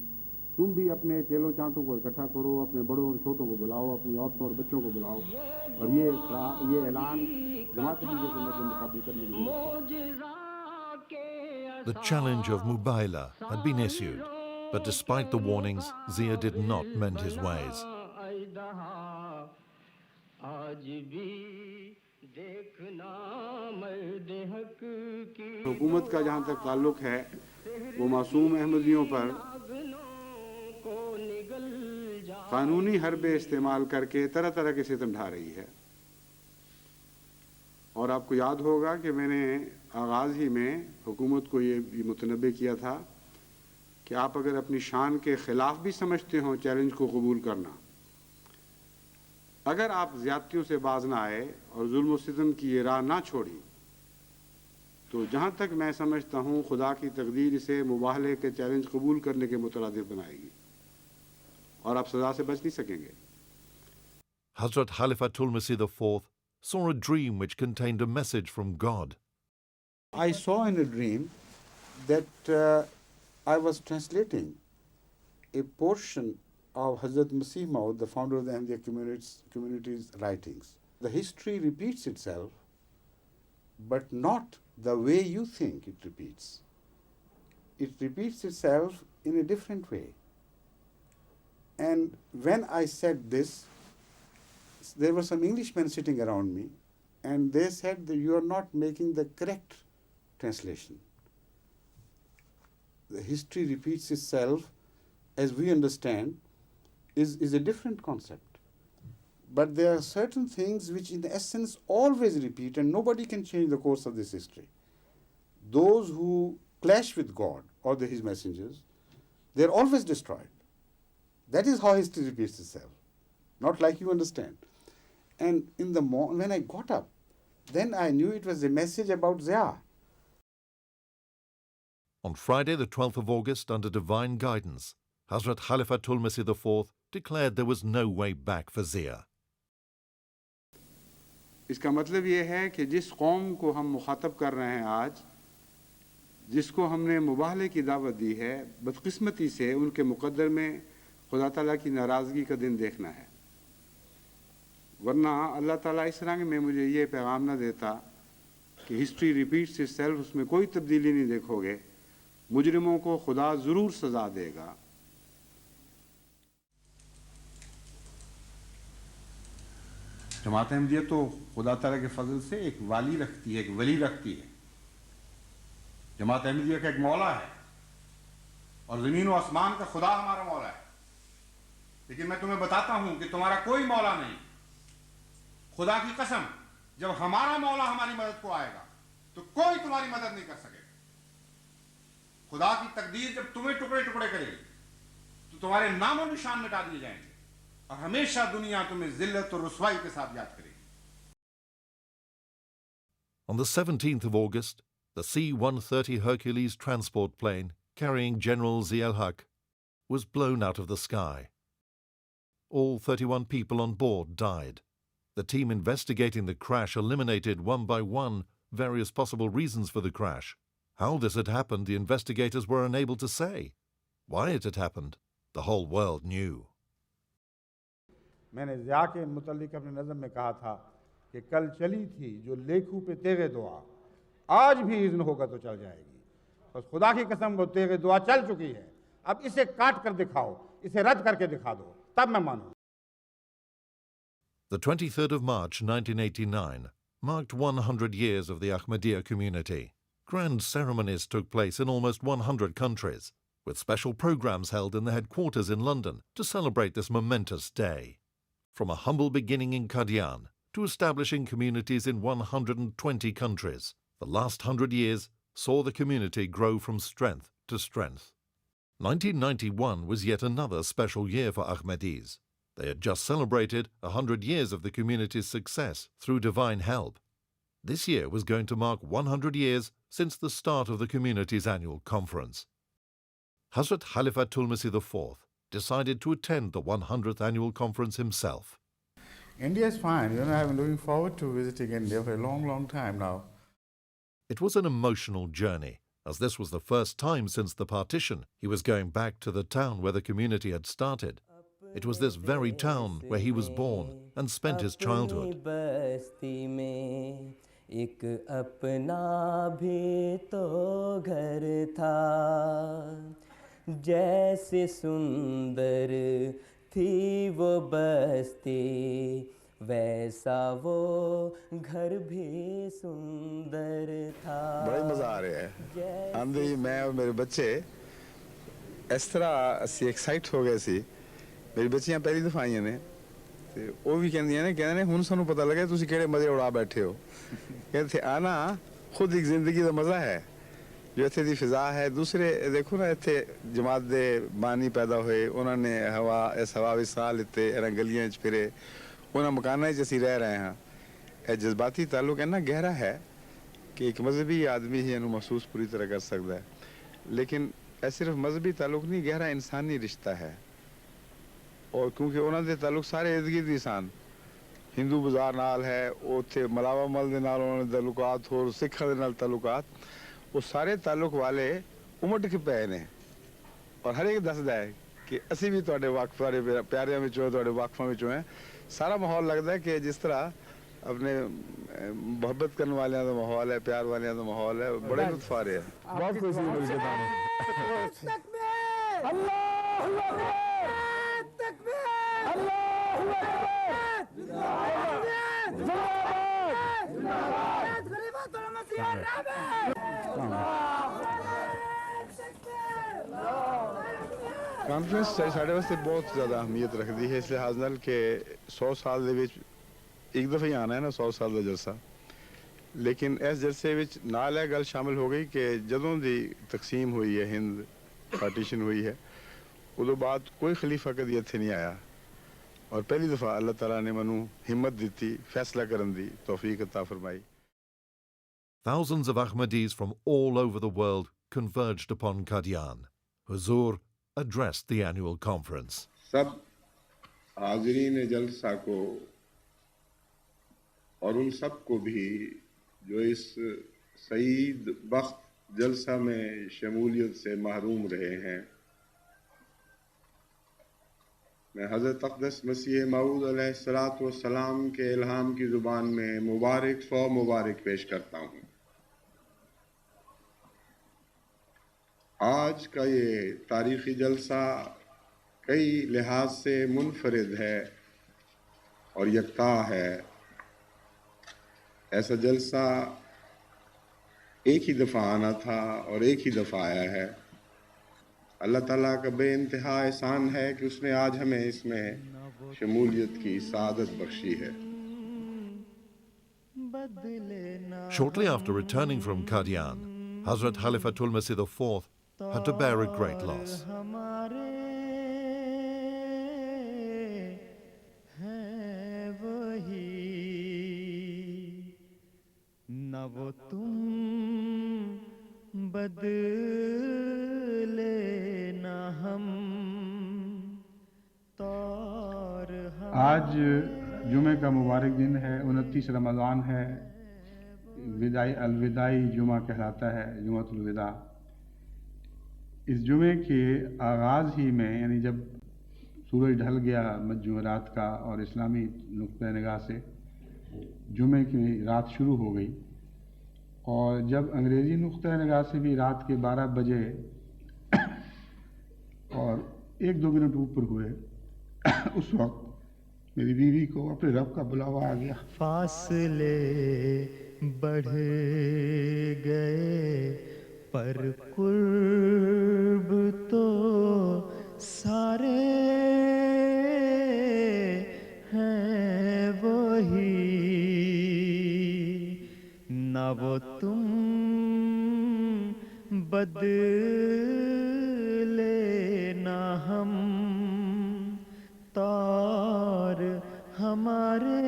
تم بھی اپنے چیلو چانٹوں کو اکٹھا کرو، اپنے بڑوں اور چھوٹوں کو بلاؤ، اپنی عورتوں اور بچوں کو بلاؤ، اور یہ اعلان جماعت احمدیہ کے مدد مقابل کرنے کے لیے. The challenge of Mubaila had been issued, but despite the warnings, Zia did not mend his ways. حکومت کا جہاں تک تعلق ہے، وہ معصوم احمدیوں پر قانونی حربے استعمال کر کے طرح طرح کے ستم ڈھا رہی ہے. اور آپ کو یاد ہوگا کہ میں نے آغاز ہی میں حکومت کو یہ متنبہ کیا تھا کہ آپ اگر اپنی شان کے خلاف بھی سمجھتے ہوں چیلنج کو قبول کرنا، اگر آپ زیادتیوں سے باز نہ آئے اور ظلم و ستم کی یہ راہ نہ چھوڑی، تو جہاں تک میں سمجھتا ہوں خدا کی تقدیر اسے مباہلے کے چیلنج قبول کرنے کے مترادف بنائے گی، اور آپ سزا سے بچ نہیں سکیں گے. Hadhrat Khalifatul Masih IV saw a dream which contained a message from God. I saw in a dream that I was translating a portion of Hadhrat Masih Maud, the founder of the Ahmadiyya community's writings. The history repeats itself, but not the way you think it repeats. It repeats itself in a different way. And when I said this, there were some Englishmen sitting around me, and they said that you are not making the correct translation. The history repeats itself, as we understand, is a different concept. But there are certain things which in essence always repeat, and nobody can change the course of this history. Those who clash with God or his messengers, they're always destroyed. That is how history repeats itself, not like you understand. And in the when I got up, then I knew it was a message about Zia. On Friday, the 12th of August, under divine guidance, Hadhrat Khalifatul Masih IV declared there was no way back for Zia. اس کا مطلب یہ ہے کہ جس قوم کو ہم مخاطب کر رہے ہیں آج، جس کو ہم نے مباہلے کی دعوت دی ہے، بدقسمتی سے ان کے مقدر میں خدا تعالیٰ کی ناراضگی کا دن دیکھنا ہے. ورنہ اللہ تعالیٰ اس رنگ میں مجھے یہ پیغام نہ دیتا کہ ہسٹری ریپیٹس اٹ سیلف، اس میں کوئی تبدیلی نہیں دیکھو گے، مجرموں کو خدا ضرور سزا دے گا. جماعت احمدیہ تو خدا تعالیٰ کے فضل سے ایک والی رکھتی ہے، ایک ولی رکھتی ہے. جماعت احمدیہ کا ایک مولا ہے، اور زمین و آسمان کا خدا ہمارا مولا ہے. لیکن میں تمہیں بتاتا ہوں کہ تمہارا کوئی مولا نہیں. خدا کی قسم جب ہمارا مولا ہماری مدد کو آئے گا تو کوئی تمہاری مدد نہیں کر سکے گا. خدا کی تقدیر جب تمہیں ٹکڑے ٹکڑے کرے گی تو تمہارے نام و نشان مٹا دیے جائیں گے اور ہمیشہ دنیا تمہیں ذلت اور رسوائی کے ساتھ یاد کرے گی. On the 17th of August, the C-130 Hercules transport plane carrying General Zia-ul-Haq was blown out of the sky. All 31 people on board died. The team investigating the crash eliminated one by one various possible reasons for the crash. How this had happened, the investigators were unable to say. Why it had happened, the whole world knew. میں نے ضیاء کے متعلق اپنے نظم میں کہا تھا کہ کل چلی تھی جو لیکھوں پہ تیغ دعا، آج بھی اذن ہوگا تو چل جائے گی. بس خدا کی قسم وہ تیغ دعا چل چکی ہے، اب اسے کاٹ کر دکھاؤ، اسے رد کر کے دکھا دو، تب میں مانوں. The 23rd of March 1989 marked 100 years of the Ahmadiyya community. Grand ceremonies took place in almost 100 countries, with special programs held in the headquarters in London to celebrate this momentous day. From a humble beginning in Qadian to establishing communities in 120 countries, the last 100 years saw the community grow from strength to strength. 1991 was yet another special year for Ahmadis. They had just celebrated 100 years of the community's success through divine help. This year was going to mark 100 years since the start of the community's annual conference. Hadhrat Khalifatul Masih IV decided to attend the 100th annual conference himself. India is fine. I've been looking forward to visiting India for a long, long time now. It was an emotional journey, as this was the first time since the partition he was going back to the town where the community had started. It was this very town where he was born and spent his childhood. ایک اپنا بھی تو گھر تھا، جیسے سندر تھی وہ بستی ویسا وہ گھر بھی سندر تھا. بڑا مزہ آ رہا ہے. آندھی میں اور میرے بچے اس طرح اسی ایکسائٹ ہو گئے سی. میری بچیاں پہلی دفعہ آئی نے تے وہ بھی کہندیاں نے ہن سانوں پتہ لگا تسی کیڑے مزے اڑا بیٹھے ہو. کہتے تھے آنا خود ایک زندگی دا مزہ ہے جو اتھے دی فضا ہے. دوسرے دیکھو نا اتھے جماعت دے بانی پیدا ہوئے، انہوں نے ہوا اس ہوا وچ ساہ لیتے، انہاں گلیاں وچ پھرے، انہاں مکاناں وچ اسی رہ رہے ہاں. اے جذباتی تعلق اتنا گہرا ہے کہ ایک مذہبی آدمی ہی انہوں محسوس پوری طرح کر سکتا ہے. لیکن اے صرف مذہبی تعلق نہیں، گہرا انسانی رشتہ ہے. اور کیونکہ انہوں دے تعلق سارے ارد گرد انسان ہندو بازار نال ہے، اتنے ملاوا مل دے نال انہوں نے تعلقات، اور سکھاں دے نال تعلقات، وہ سارے تعلق والے امٹ کے پے نے. اور ہر ایک دسدا ہے کہ اسی بھی تواڈے واقف تواڈے پیاریاں وچوں تواڈے واقفاں وچوں ہیں. سارا ماحول لگتا ہے کہ جس طرح اپنے محبت کرنے والیاں دا ماحول ہے، پیار والیاں دا ماحول ہے. بڑے لطف آ رہے ہیں. بہت خوشی مل کے کانفرنس ساڈے واسطے بہت زیادہ اہمیت رکھتی ہے اس لحاظ نال کہ 100 سال دے وچ ایک دفعہ ہی آنا ہے نا 100 سال دا جلسہ. لیکن اس جلسے وچ نال یہ گل شامل ہو گئی کہ جدوں دی تقسیم ہوئی ہے، ہند پارٹیشن ہوئی ہے، ادو بعد کوئی خلیفہ کدی اتھے نہیں آیا. اور پہلی دفعہ اللہ تعالیٰ نے منو ہمت دیتی، فیصلہ کرن دی توفیق عطا فرمائی. Thousands of Ahmadis from all over the world converged upon Qadian. Huzur addressed the annual conference. سب حاضرین جلسہ کو اور ان سب کو بھی جو اس سعید بخت جلسہ میں شمولیت سے محروم رہے ہیں، میں حضرت اقدس مسیح موعود علیہ الصلوۃ والسلام کے الہام کی زبان میں مبارک 100 مبارک پیش کرتا ہوں. آج کا یہ تاریخی جلسہ کئی لحاظ سے منفرد ہے اور یکتا ہے. ایسا جلسہ ایک ہی دفعہ آنا تھا اور ایک ہی دفعہ آیا ہے. اللہ تعالیٰ کا بے انتہا احسان ہے کہ اس نے آج ہمیں اس میں شمولیت کی سعادت بخشی ہے. Shortly after returning from Qadian, Hadhrat Khalifatul Masih IV had to bear a great loss. آج جمعے کا مبارک دن ہے، 29 رمضان ہے، الوداعی جمعہ کہلاتا ہے، جمعۃ الوداع. اس جمعے کے آغاز ہی میں، یعنی جب سورج ڈھل گیا جمعرات کا اور اسلامی نقطۂ نگاہ سے جمعے کی رات شروع ہو گئی، اور جب انگریزی نقطۂ نگاہ سے بھی رات کے 12 بجے اور 1-2 منٹ اوپر ہوئے، اس وقت میری بیوی کو اپنے رب کا بلاوا آ گیا. فاصلے بڑھ گئے پر قرب تو سارے ہیں وہی، نہ وہ تم بدلے نہ ہم تار ہمارے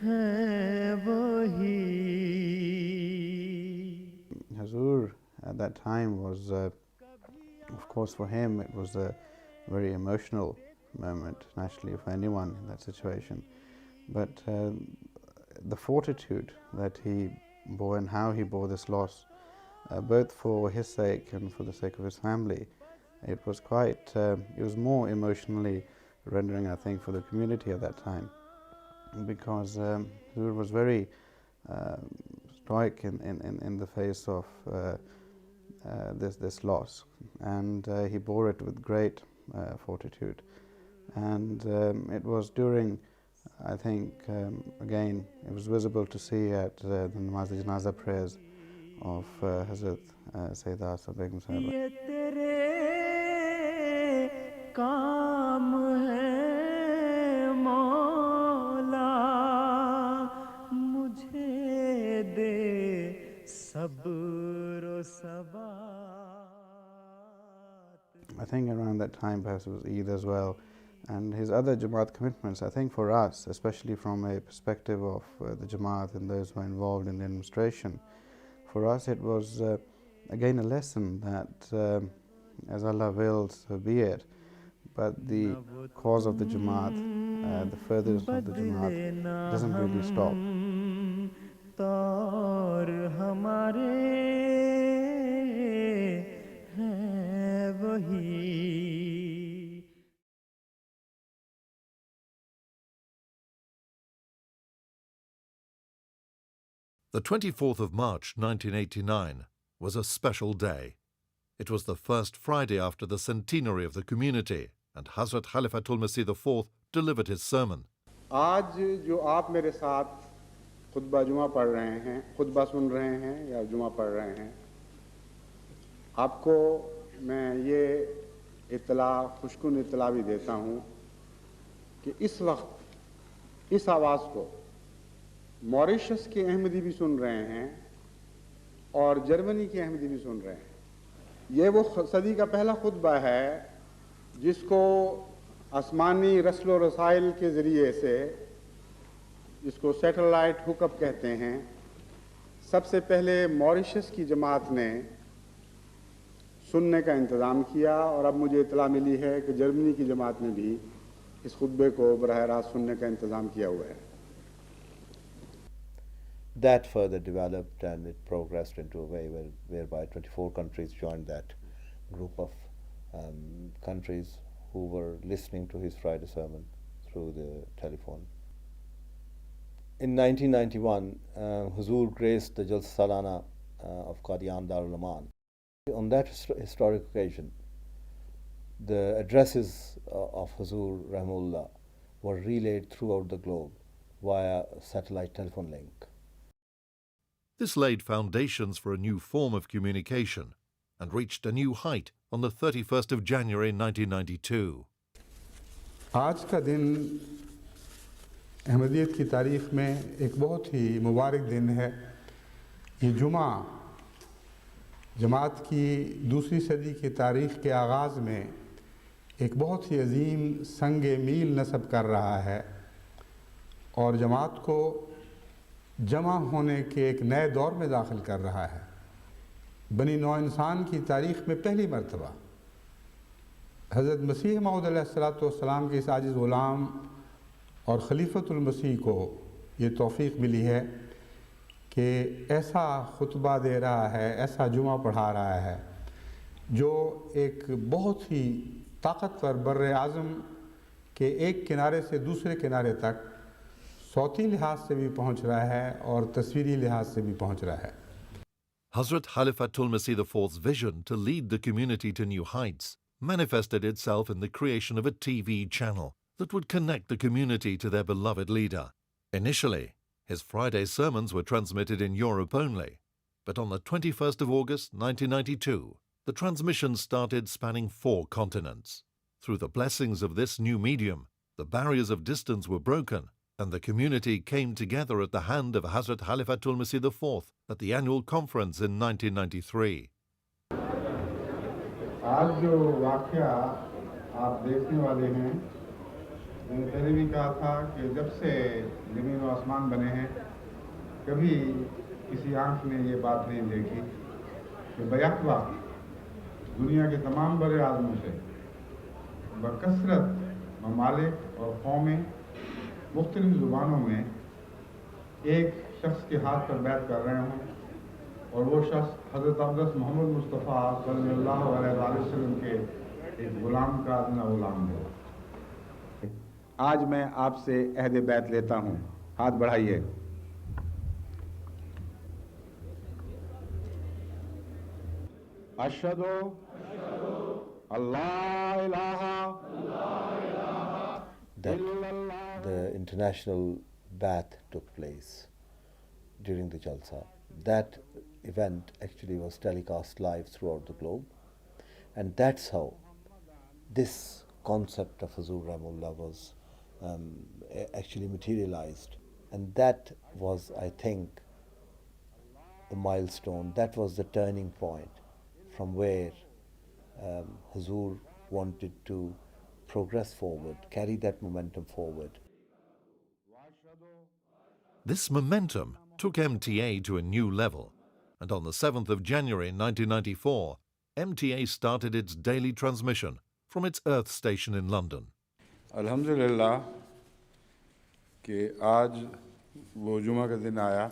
ہیں وہی. Hazur at that time was, of course for him it was a very emotional moment, naturally for anyone in that situation. But the fortitude that he bore and how he bore this loss, both for his sake and for the sake of his family, it was quite, it was more emotionally rendering, I think, for the community at that time, because Hazur was very stoic in the face of this loss, and he bore it with great fortitude. And it was during, I think, again, it was visible to see at the Namaz-e-Janaza prayers of Hadhrat Sayyidah Begum Sahibah. کام ہے مولا مجھے دے صبر و ثبات. I think around that time perhaps it was Eid as well, and his other Jamaat commitments. I think for us, especially from a perspective of the Jamaat and those who are involved in the administration, for us it was again a lesson that as Allah wills, so be it. But the cause of the Jamaat, the furthest of the Jamaat, doesn't really stop. The 24th of March 1989 was a special day. It was the first Friday after the centenary of the community, and Hadhrat Khalifatul Masih IV delivered his sermon. آج جو آپ میرے ساتھ خطبہ جمعہ پڑھ رہے ہیں، خطبہ سن رہے ہیں یا جمعہ پڑھ رہے ہیں، آپ کو میں یہ اطلاع، خوشکن اطلاع بھی دیتا ہوں کہ اس وقت اس آواز کو موریشس کے احمدی بھی سن رہے ہیں اور جرمنی کے احمدی بھی سن رہے ہیں. یہ وہ صدی کا پہلا خطبہ ہے جس کو آسمانی رسل و رسائل کے ذریعے سے، جس کو سیٹلائٹ ہک اپ کہتے ہیں، سب سے پہلے موریشس کی جماعت نے سننے کا انتظام کیا، اور اب مجھے اطلاع ملی ہے کہ جرمنی کی جماعت نے بھی اس خطبے کو براہ راست سننے کا انتظام کیا ہوا ہے. That further developed and it progressed into a way whereby 24 countries joined that group of countries who were listening to his Friday sermon through the telephone. In 1991, Huzur graced the Jalsa Salana of Qadian Darul Aman. On that historic occasion, the addresses of Huzur Rahimullah were relayed throughout the globe via satellite telephone link. This laid foundations for a new form of communication, and reached a new height on the 31st of January 1992. آج کا دن احمدیت کی تاریخ میں ایک بہت ہی مبارک دن ہے. یہ جمعہ جماعت کی دوسری صدی کی تاریخ کے آغاز میں ایک بہت ہی عظیم سنگ میل نصب کر رہا ہے اور جماعت کو جمع ہونے کے ایک نئے دور میں داخل کر رہا ہے. بنی نوع انسان کی تاریخ میں پہلی مرتبہ حضرت مسیح موعود علیہ السلام کے اس عاجز غلام اور خلیفۃ المسیح کو یہ توفیق ملی ہے کہ ایسا خطبہ دے رہا ہے، ایسا جمعہ پڑھا رہا ہے جو ایک بہت ہی طاقتور بر اعظم کے ایک کنارے سے دوسرے کنارے تک صوتی لحاظ سے بھی پہنچ رہا ہے اور تصویری لحاظ سے بھی پہنچ رہا ہے. Hadhrat Khalifatul Masih IV's vision to lead the community to new heights manifested itself in the creation of a TV channel that would connect the community to their beloved leader. Initially, his Friday sermons were transmitted in Europe only, but on the 21st of August 1992, the transmission started spanning 4 continents. Through the blessings of this new medium, the barriers of distance were broken, and the community came together at the hand of Hadhrat Khalifatul Masih IV at the annual conference in 1993. آج جو واقعہ آپ دیکھنے والے ہیں، میں نے پہلے بھی کہا تھا کہ جب سے زمین و آسمان بنے ہیں کبھی کسی آنکھ نے یہ بات نہیں دیکھی کہ بیک وقت دنیا کے تمام بر اعظموں سے بکثرت ممالک اور قومیں مختلف زبانوں میں ایک شخص کے ہاتھ پر بیعت کر رہے ہوں اور وہ شخص حضرت اقدس محمد مصطفیٰ صلی اللہ علیہ وسلم کے ایک غلام کا ادنا غلام ہو. آج میں آپ سے عہد بیعت لیتا ہوں. ہاتھ بڑھائیے. اشہدو اللہ الہ The international bath took place during the Jalsa. That event actually was telecast live throughout the globe, and that's how this concept of Huzur Rahimahullah was actually materialized. And that was, I think, the milestone, that was the turning point from where Huzur wanted to progress forward, carry that momentum forward. This momentum took MTA to a new level, and on the 7th of January 1994, MTA started its daily transmission from its Earth station in London. الحمدللہ کہ آج وہ جمعہ کا دن آیا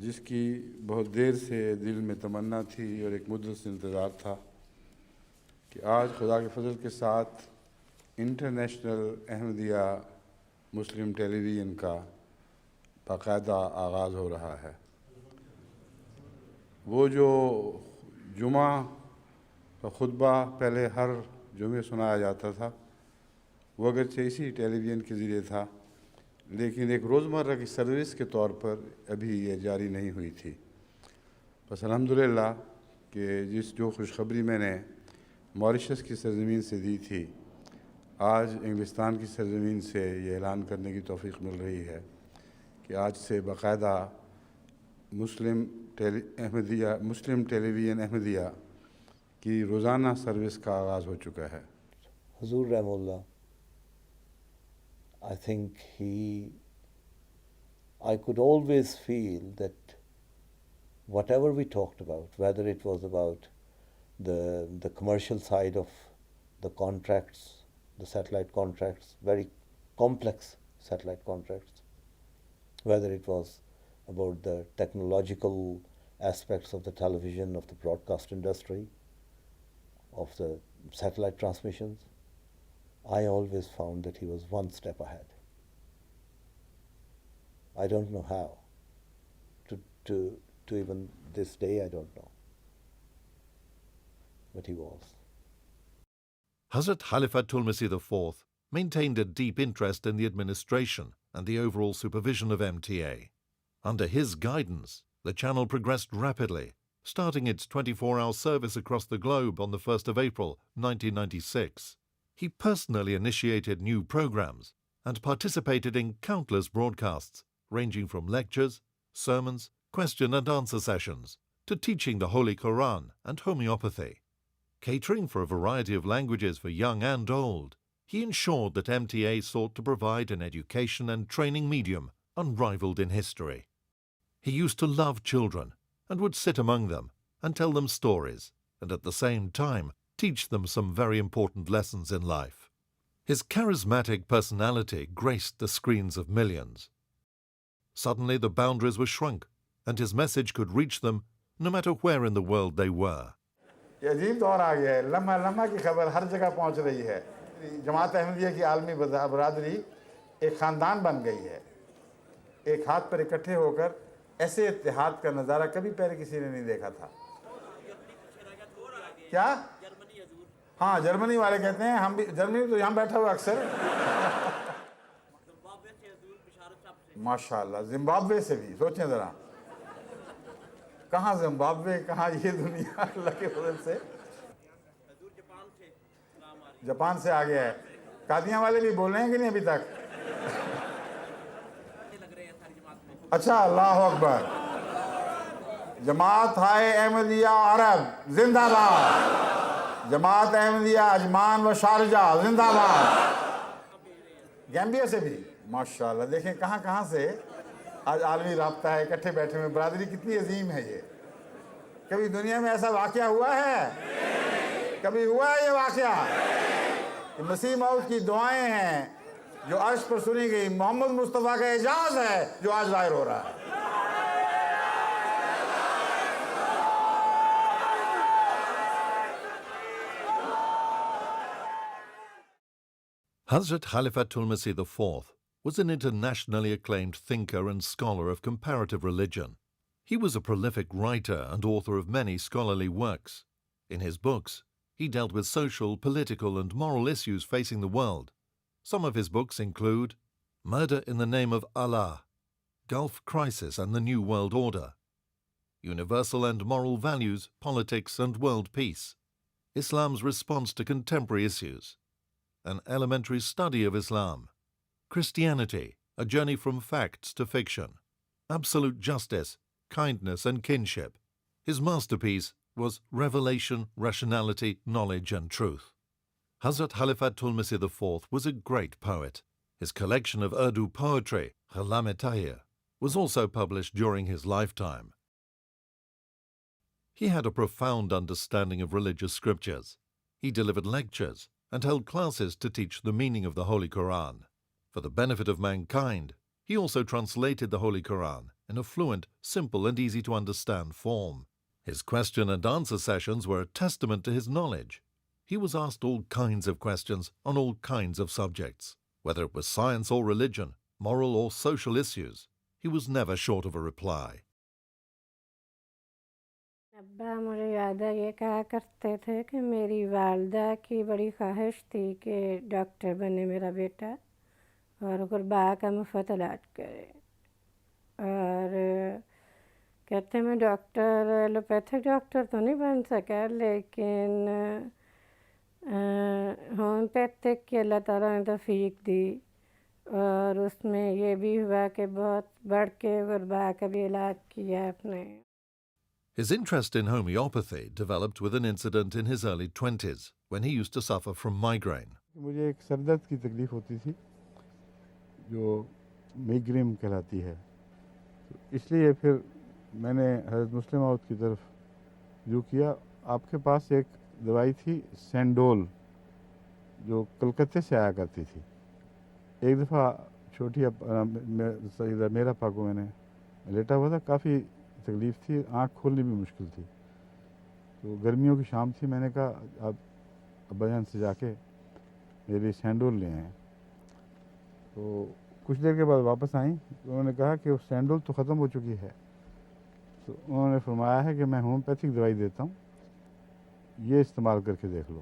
جس کی بہت دیر سے دل میں تمنا تھی اور ایک مدت سے انتظار تھا کہ آج خدا کے فضل کے ساتھ انٹرنیشنل احمدیہ مسلم ٹیلی ویژن کا باقاعدہ آغاز ہو رہا ہے. وہ جو جمعہ کا خطبہ پہلے ہر جمعے سنایا جاتا تھا وہ اگرچہ اسی ٹیلی ویژن کے ذریعے تھا لیکن ایک روزمرہ کی سروس کے طور پر ابھی یہ جاری نہیں ہوئی تھی. بس الحمدللہ کہ جو خوشخبری میں نے ماریشس کی سرزمین سے دی تھی آج انگلستان کی سرزمین سے یہ اعلان کرنے کی توفیق مل رہی ہے کہ آج سے باقاعدہ مسلم ٹیلی ویژن احمدیہ کی روزانہ سروس کا آغاز ہو چکا ہے. Huzur Rahimahullah, I think I could always feel that whatever we talked about, whether it was about the commercial side of the contracts, the satellite contracts, very complex satellite contracts, whether it was about the technological aspects of the television, of the broadcast industry, of the satellite transmissions, I always found that he was one step ahead. I don't know how. To even this day, I don't know. But he was. Hadhrat Khalifatul Masih IV maintained a deep interest in the administration and the overall supervision of MTA. Under his guidance, the channel progressed rapidly, starting its 24-hour service across the globe on the 1st of April 1996. He personally initiated new programs and participated in countless broadcasts, ranging from lectures, sermons, question and answer sessions, to teaching the Holy Quran and homeopathy. Catering for a variety of languages for young and old, he ensured that MTA sought to provide an education and training medium unrivaled in history. He used to love children and would sit among them and tell them stories, and at the same time teach them some very important lessons in life. His charismatic personality graced the screens of millions. Suddenly the boundaries were shrunk, and his message could reach them no matter where in the world they were. یہ عجیب دور آ گیا ہے، لمحہ لمحہ کی خبر ہر جگہ پہنچ رہی ہے. جماعت احمدیہ کی عالمی برادری ایک خاندان بن گئی ہے. ایک ہاتھ پر اکٹھے ہو کر ایسے اتحاد کا نظارہ کبھی پہلے کسی نے نہیں دیکھا تھا. کیا؟ ہاں جرمنی والے کہتے ہیں ہم بھی جرمنی تو یہاں بیٹھا ہوا اکثر. ماشاءاللہ زمبابوے سے بھی سوچیں ذرا، کہاں زمبابوے کہاں یہ دنیا اللہ کے فضل سے. جاپان سے آ گیا ہے. قادیان والے بھی بول رہے ہیں کہ نہیں ابھی تک؟ اچھا اللہ اکبر. جماعت ہائے احمدیہ عرب زندہ باد. جماعت احمدیہ اجمان و شارجہ زندہ باد. گیمبیا سے بھی ماشاءاللہ. دیکھیں کہاں کہاں سے آج عالمی رابطہ ہے، اکٹھے بیٹھے ہوئے. برادری کتنی عظیم ہے. یہ کبھی دنیا میں ایسا واقعہ ہوا ہے؟ کبھی ہوا ہے یہ واقعہ؟ کہ مسیح موعود کی دعائیں ہیں جو عرش پر سنی گئی. محمد مصطفیٰ کا اعجاز ہے جو آج ظاہر ہو رہا ہے. Hadhrat Khalifatul Masih IV was an internationally acclaimed thinker and scholar of comparative religion. He was a prolific writer and author of many scholarly works. In his books, he dealt with social, political, and moral issues facing the world. Some of his books include Murder in the Name of Allah, Gulf Crisis and the New World Order, Universal and Moral Values, Politics and World Peace, Islam's Response to Contemporary Issues, An Elementary Study of Islam, Christianity, A Journey from Facts to Fiction, Absolute Justice, Kindness and Kinship. His masterpiece was Revelation, Rationality, Knowledge and Truth. Hadhrat Khalifatul Masih IV was a great poet. His collection of Urdu poetry, Umm-e-Tahir, was also published during his lifetime. He had a profound understanding of religious scriptures. He delivered lectures and held classes to teach the meaning of the Holy Quran. For the benefit of mankind, he also translated the Holy Quran in a fluent, simple and easy-to-understand form. His question and answer sessions were a testament to his knowledge. He was asked all kinds of questions on all kinds of subjects. Whether it was science or religion, moral or social issues, he was never short of a reply. ابا مجھے یاد ہے یہ کہا کرتے تھے کہ میری والدہ کی بڑی خواہش تھی کہ ڈاکٹر بنے میرا بیٹا اور غرباء کا مفت علاج کرے. اور کہتے میں ڈاکٹر ایلوپیتھک ڈاکٹر تو نہیں بن سکا، لیکن ہومیوپیتھک کی اللہ تعالیٰ نے توفیق دی، اور اس میں یہ بھی ہوا کہ بہت بڑھ کے غرباء کا بھی علاج کیا اپنے. His interest in homeopathy developed with an incident in his early 20s when he used to suffer from migraine. مجھے ایک سر درد کی تکلیف ہوتی تھی جو میگریم کہلاتی ہے. اس لیے پھر میں نے حضرت مسلم موعود کی طرف رجوع کیا. آپ کے پاس ایک دوائی تھی سینڈول جو کلکتے سے آیا کرتی تھی. ایک دفعہ چھوٹی سیدہ میرا پاک کو میں نے لیٹا ہوا تھا، کافی تکلیف تھی، آنکھ کھولنی بھی مشکل تھی. تو گرمیوں کی شام تھی. میں نے کہا آپ ابا جان سے جا کے میرے لیے سینڈول لے آئیں. تو کچھ دیر کے بعد واپس آئیں تو انہوں نے کہا کہ وہ سینڈول تو ختم ہو چکی ہے. تو انہوں نے فرمایا ہے کہ میں ہومیوپیتھک دوائی دیتا ہوں، یہ استعمال کر کے دیکھ لو.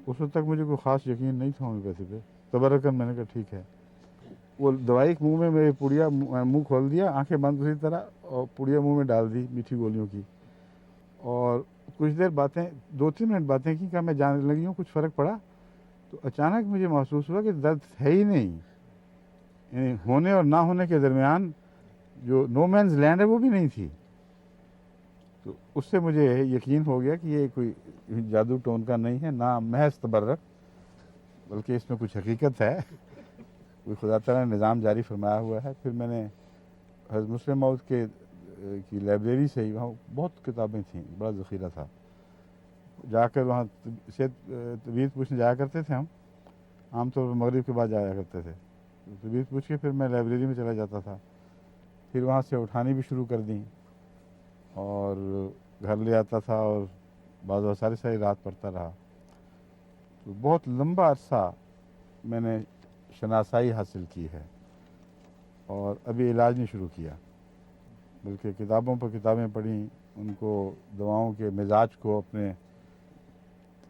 اس وقت تک مجھے کوئی خاص یقین نہیں تھا ہومیوپیتھی پہ. تبرکن میں نے کہا ٹھیک ہے. وہ دوائی منہ میں میرے پڑیا منہ کھول دیا، آنکھیں بند اسی طرح، اور پڑیا منہ میں ڈال دی میٹھی گولیوں کی. اور کچھ دیر باتیں 2-3 منٹ باتیں کی کہ میں جانے لگی ہوں کچھ فرق پڑا. تو اچانک مجھے محسوس ہوا کہ درد ہے ہی نہیں, یعنی ہونے اور نہ ہونے کے درمیان جو نو مینز لینڈ ہے وہ بھی نہیں تھی. تو اس سے مجھے یقین ہو گیا کہ یہ کوئی جادو ٹون کا نہیں ہے, نہ محض تبرک, بلکہ اس میں کچھ حقیقت ہے, کوئی خدا تعالیٰ نے نظام جاری فرمایا ہوا ہے. پھر میں نے حضرت مسلم موعود کی لائبریری سے ہی, وہاں بہت کتابیں تھیں, بڑا ذخیرہ تھا, جا کر وہاں طبیعت پوچھنے جایا کرتے تھے ہم, عام طور پر مغرب کے بعد جایا کرتے تھے. طبیعت پوچھ کے پھر میں لائبریری میں چلا جاتا تھا, پھر وہاں سے اٹھانی بھی شروع کر دیں اور گھر لے آتا تھا اور بعض ساری رات پڑھتا رہا. تو بہت لمبا عرصہ میں نے شناسائی حاصل کی ہے اور ابھی علاج نہیں شروع کیا, بلکہ کتابوں پر کتابیں پڑھیں, ان کو دواؤں کے مزاج کو اپنے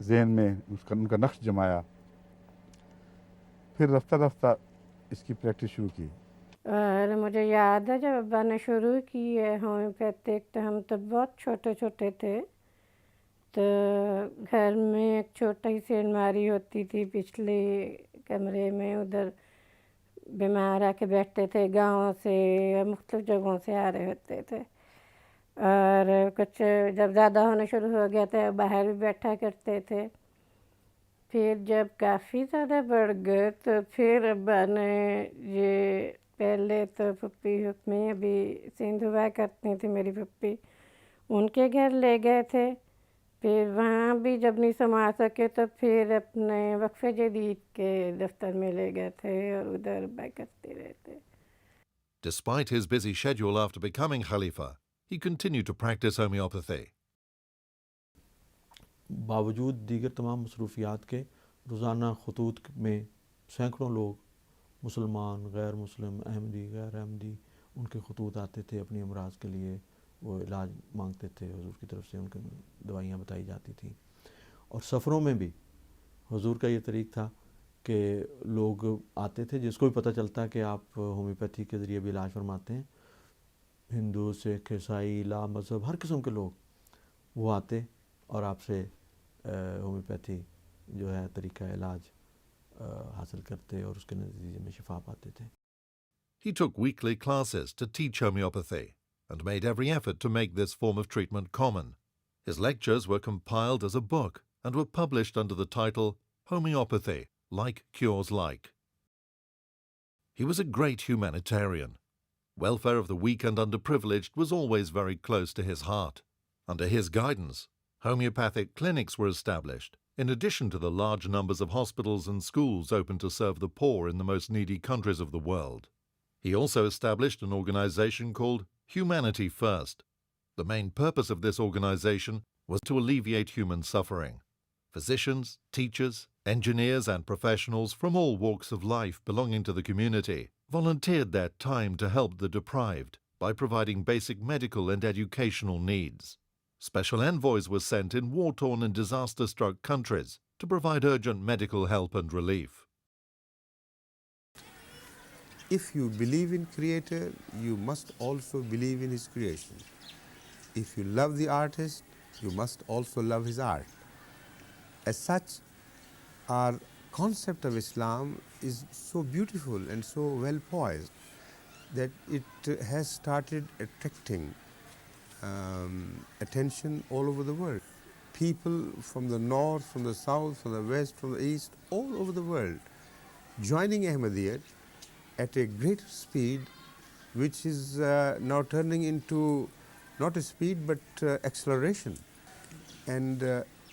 ذہن میں ان کا نقش جمایا, پھر رفتہ رفتہ اس کی پریکٹس شروع کی. اور مجھے یاد ہے جب ابا نے شروع کی ہے ہومیوپیتھک تو ہم تو بہت چھوٹے چھوٹے تھے, تو گھر میں ایک چھوٹی سی الماری ہوتی تھی پچھلے کمرے میں, ادھر بیمار آ کے بیٹھتے تھے, گاؤں سے مختلف جگہوں سے آ رہے ہوتے تھے, اور کچھ جب زیادہ ہونا شروع ہو گیا تو باہر بھی بیٹھا کرتے تھے. پھر جب کافی زیادہ بڑھ گئے تو پھر ابا نے یہ پہلے تو پھپھی حکمی ابھی سندھ ہوا کرتی تھی میری پھپھی, ان کے گھر لے گئے تھے. پھر وہاں بھی جب نہیں سنبھال سکے تو پھر اپنے وقف جدید کے دفتر میں لے گئے تھے اور ادھر ابا کرتے رہتے. Despite his busy schedule after becoming Khalifa, he continued to practice homeopathy. باوجود دیگر تمام مصروفیات کے روزانہ خطوط میں سینکڑوں لوگ مسلمان غیر مسلم احمدی غیر احمدی ان کے خطوط آتے تھے, اپنی امراض کے لیے وہ علاج مانگتے تھے, حضور کی طرف سے ان کو دوائیاں بتائی جاتی تھیں. اور سفروں میں بھی حضور کا یہ طریق تھا کہ لوگ آتے تھے, جس کو بھی پتہ چلتا کہ آپ ہومیوپیتھی کے ذریعے بھی علاج فرماتے ہیں, ہندو سکھ عیسائی لا مذہب ہر قسم کے لوگ وہ آتے اور آپ سے ہومیوپیتھی جو ہے طریقہ علاج حاصل کرتے اور اس کے نتیجے میں شفا پاتے تھے. He took weekly classes to teach homeopathy and made every effort to make this form of treatment common. His lectures were compiled as a book and were published under the title Homeopathy, Like Cures Like. He was a great humanitarian. Welfare of the weak and underprivileged was always very close to his heart. Under his guidance, homeopathic clinics were established, in addition to the large numbers of hospitals and schools open to serve the poor in the most needy countries of the world. He also established an organization called Humanity First. The main purpose of this organization was to alleviate human suffering. Physicians, teachers, engineers and professionals from all walks of life belonging to the community volunteered their time to help the deprived by providing basic medical and educational needs. Special envoys were sent in war-torn and disaster-struck countries to provide urgent medical help and relief. If you believe in Creator, you must also believe in His creation. If you love the artist, you must also love his art. As such, our concept of Islam is so beautiful and so well poised that it has started attracting attention all over the world. People from the north, from the south, from the west, from the east, all over the world joining Ahmadiyya at a greater speed, which is now turning into not a speed but acceleration. And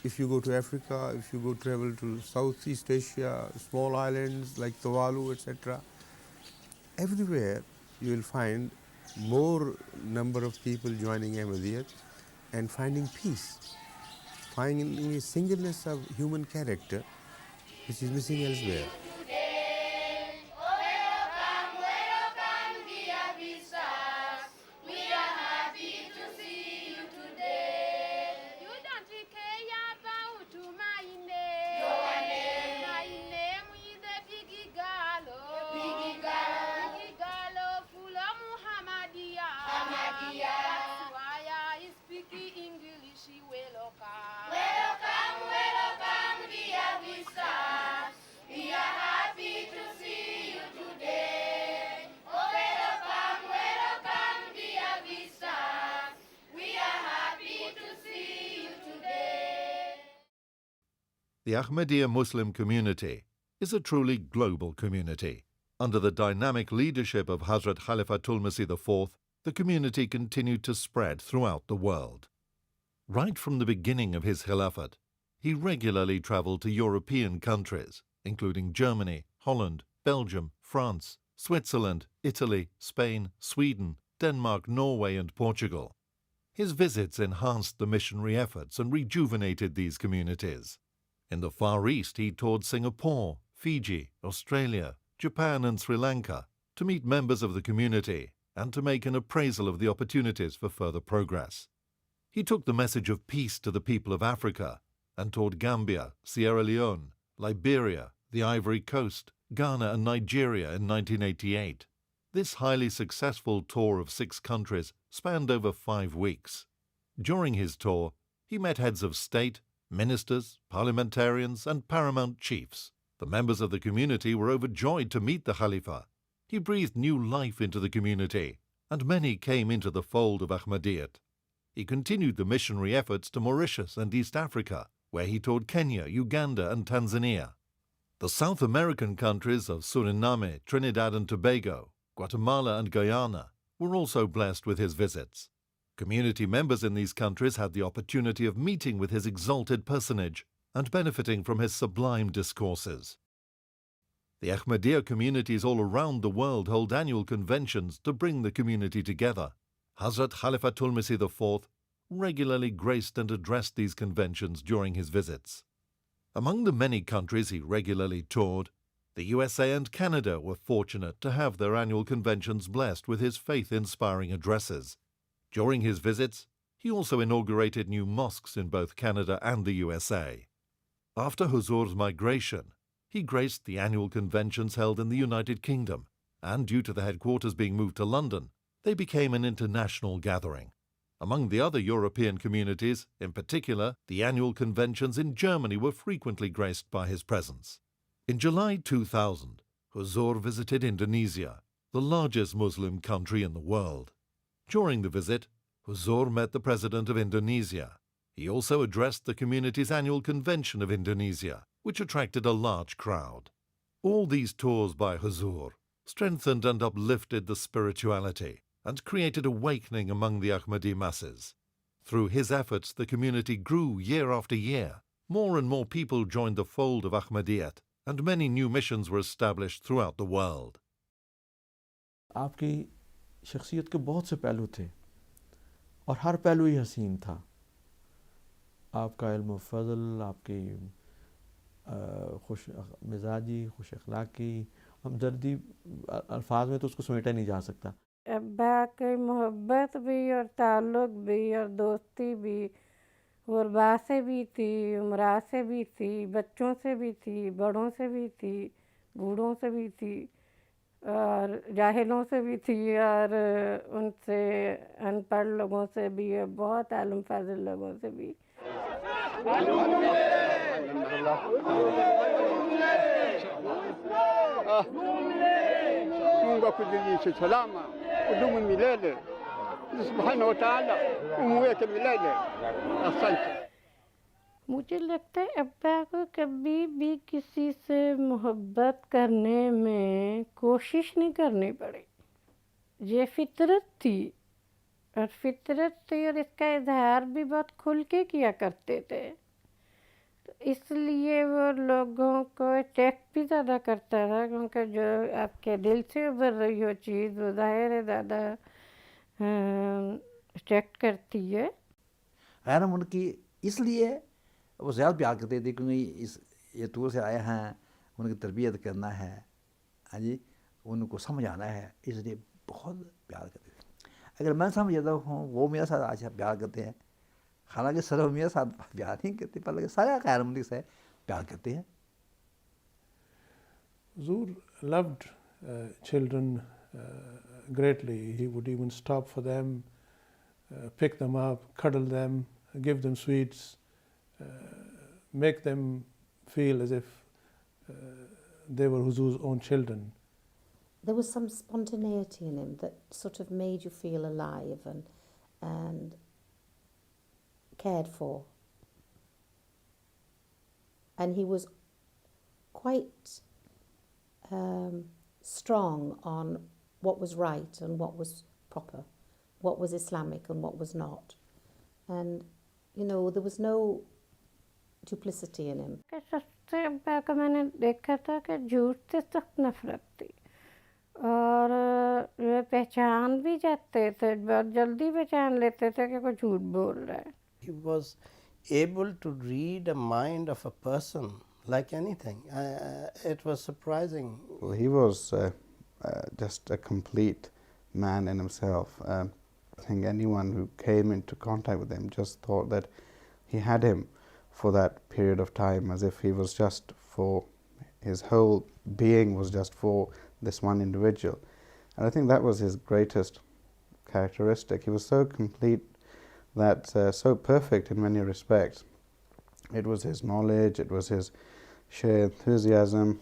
if you go to Africa, if you go travel to Southeast Asia, small islands like Tuvalu, etc., everywhere you will find more number of people joining Ahmadiyya and finding peace, finding a singleness of human character which is missing elsewhere. The Ahmadiyya Muslim community is a truly global community. Under the dynamic leadership of Hadhrat Khalifatul Masih IV, the community continued to spread throughout the world. Right from the beginning of his Khilafat, he regularly traveled to European countries, including Germany, Holland, Belgium, France, Switzerland, Italy, Spain, Sweden, Denmark, Norway, and Portugal. His visits enhanced the missionary efforts and rejuvenated these communities. In the Far East, he toured Singapore, Fiji, Australia, Japan, and Sri Lanka to meet members of the community and to make an appraisal of the opportunities for further progress. He took the message of peace to the people of Africa and toured Gambia, Sierra Leone, Liberia, the Ivory Coast, Ghana, and Nigeria in 1988. This highly successful tour of 6 countries spanned over 5 weeks. During his tour, he met heads of state, ministers, parliamentarians, and paramount chiefs. The members of the community were overjoyed to meet the Khalifa. He breathed new life into the community, and many came into the fold of Ahmadiyyat. He continued the missionary efforts to Mauritius and East Africa, where he toured Kenya, Uganda, and Tanzania. The South American countries of Suriname, Trinidad and Tobago, Guatemala, and Guyana were also blessed with his visits. Community members in these countries had the opportunity of meeting with his exalted personage and benefiting from his sublime discourses. The Ahmadiyya communities all around the world hold annual conventions to bring the community together. Hadhrat Khalifatul Masih IV regularly graced and addressed these conventions during his visits. Among the many countries he regularly toured, the USA and Canada were fortunate to have their annual conventions blessed with his faith-inspiring addresses. During his visits, he also inaugurated new mosques in both Canada and the USA. After Huzur's migration, he graced the annual conventions held in the United Kingdom, and due to the headquarters being moved to London, they became an international gathering. Among the other European communities, in particular, the annual conventions in Germany were frequently graced by his presence. In July 2000, Huzur visited Indonesia, the largest Muslim country in the world. During the visit, Huzur met the President of Indonesia. He also addressed the community's annual convention of Indonesia, which attracted a large crowd. All these tours by Huzur strengthened and uplifted the spirituality and created awakening among the Ahmadi masses. Through his efforts, the community grew year after year. More and more people joined the fold of Ahmadiyyat, and many new missions were established throughout the world. आपकी शख्सियत के बहुत से पहलू थे और हर पहलू ही हसीन था। आपका इल्म फ़ज़ल, आपकी खुश मिजाजी, खुश अखलाक़ी, हमदर्दी, अल्फाज में तो उसको समेटा नहीं जा सकता। अब्बा की मोहब्बत भी और ताल्लुक़ भी और दोस्ती भी गुरबा से भी थी, उमरा से भी थी, बच्चों से भी थी, बड़ों से भी थी, बूढ़ों से भी थी और जाहिलों से भी थी और उनसे अनपढ़ लोगों से भी, बहुत आलम फाजिल लोगों से भी। मुझे लगता है अब्बा को कभी भी किसी से मोहब्बत करने में कोशिश नहीं करनी पड़ी। ये फितरत थी और इसका इजहार भी बहुत खुल के किया करते थे, तो इसलिए वो लोगों को अट्रैक्ट भी ज़्यादा करता था, क्योंकि जो आपके दिल से उभर रही हो चीज़ वो ज़ाहिर है ज़्यादा अट्रैक्ट करती है। गैर मुल्की इसलिए वो ज़्यादा प्यार करते थे क्योंकि ये टूर से आए हैं, उनकी तरबियत करना है, हाँ जी, उनको समझाना है, इसलिए बहुत प्यार करते थे। अगर मैं समझ जाता हूँ वो मेरे साथ आज प्यार करते हैं, हालांकि सिर्फ मेरे साथ प्यार नहीं करते पर सारा गैर मुल्क से प्यार करते हैं। Huzur loved children greatly. He would even stop for them, pick them up, cuddle them, give them sweets, make them feel as if they were Huzur's own children. There was some spontaneity in him that sort of made you feel alive and cared for. And he was quite strong on what was right and what was proper, what was Islamic and what was not. And, you know, there was no duplicity in him. सबसे बात मैंने देखा था कि झूठ से सख्त नफरत थी और वे पहचान भी जाते थे, बहुत जल्दी पहचान लेते थे कि कोई झूठ बोल रहा है. He was able to read a mind of a person like anything. It was surprising. Well, he was just a complete man in himself. I think anyone who came into contact with him just thought that he had him for that period of time, as if he was just for, his whole being was just for this one individual. And I think that was his greatest characteristic. He was so complete, that so perfect in many respects. It was his knowledge, it was his sheer enthusiasm,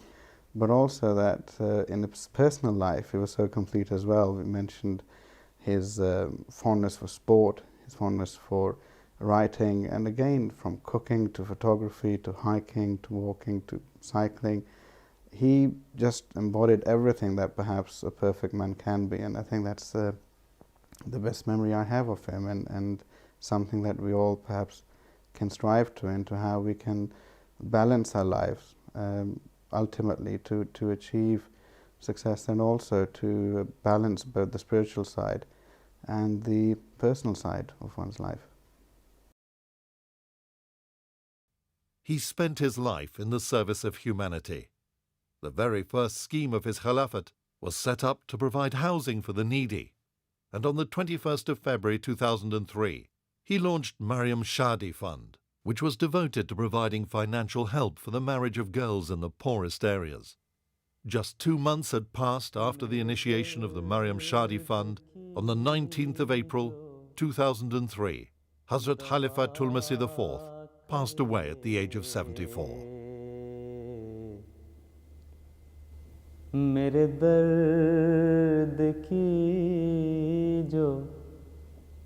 but also that in his personal life he was so complete as well. We mentioned his fondness for sport, his fondness for writing, and again from cooking to photography to hiking to walking to cycling. He just embodied everything that perhaps a perfect man can be, and I think that's the best memory I have of him, and something that we all perhaps can strive to, into how we can balance our lives ultimately to achieve success, and also to balance both the spiritual side and the personal side of one's life. He spent his life in the service of humanity. The very first scheme of his Khilafat was set up to provide housing for the needy, and on the 21st of February 2003, he launched Maryam Shadi Fund, which was devoted to providing financial help for the marriage of girls in the poorest areas. Just 2 months had passed after the initiation of the Maryam Shadi Fund. On the 19th of April 2003, Hadhrat Khalifatul Masih IV passed away at the age of 74. मेरे दर्द की जो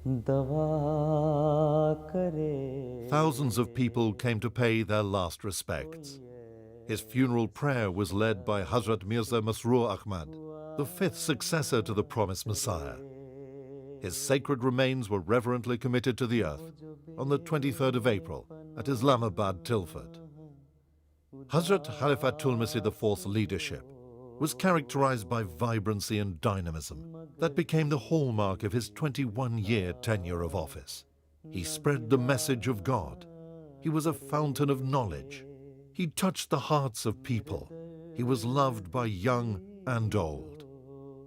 दवा करे. Thousands of people came to pay their last respects. His funeral prayer was led by Hadhrat Mirza Masroor Ahmad, the 5th successor to the promised Messiah. His sacred remains were reverently committed to the earth on the 23rd of April at Islamabad, Tilford. Hadhrat Khalifatul Masih IV's leadership was characterized by vibrancy and dynamism that became the hallmark of his 21-year tenure of office. He spread the message of God. He was a fountain of knowledge. He touched the hearts of people. He was loved by young and old.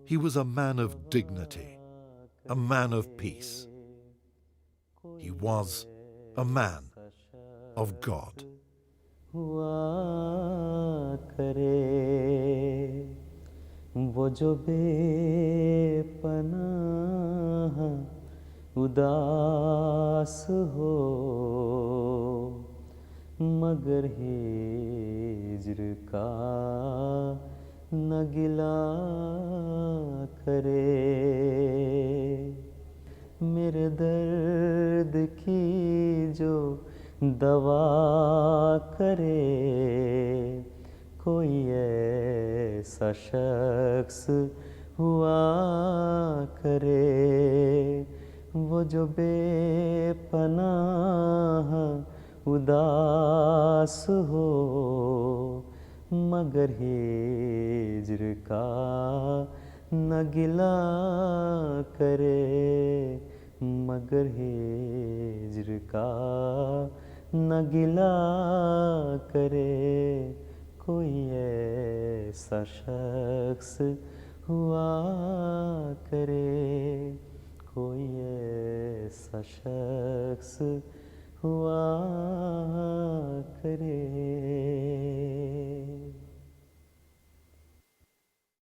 He was a man of dignity, a man of peace. He was a man of God. हुआ करे वो जो बेपनाह उदास हो मगर हिज्र का न गिला करे मेरे दर्द की जो दवा करे कोई ऐसा शख्स हुआ करे वो जो बेपनाह उदास हो मगर हिज्र का न गिला करे मगर हिज्र का न गिला करे कोई ऐसा शख्स हुआ करे कोई ऐसा शख्स हुआ करे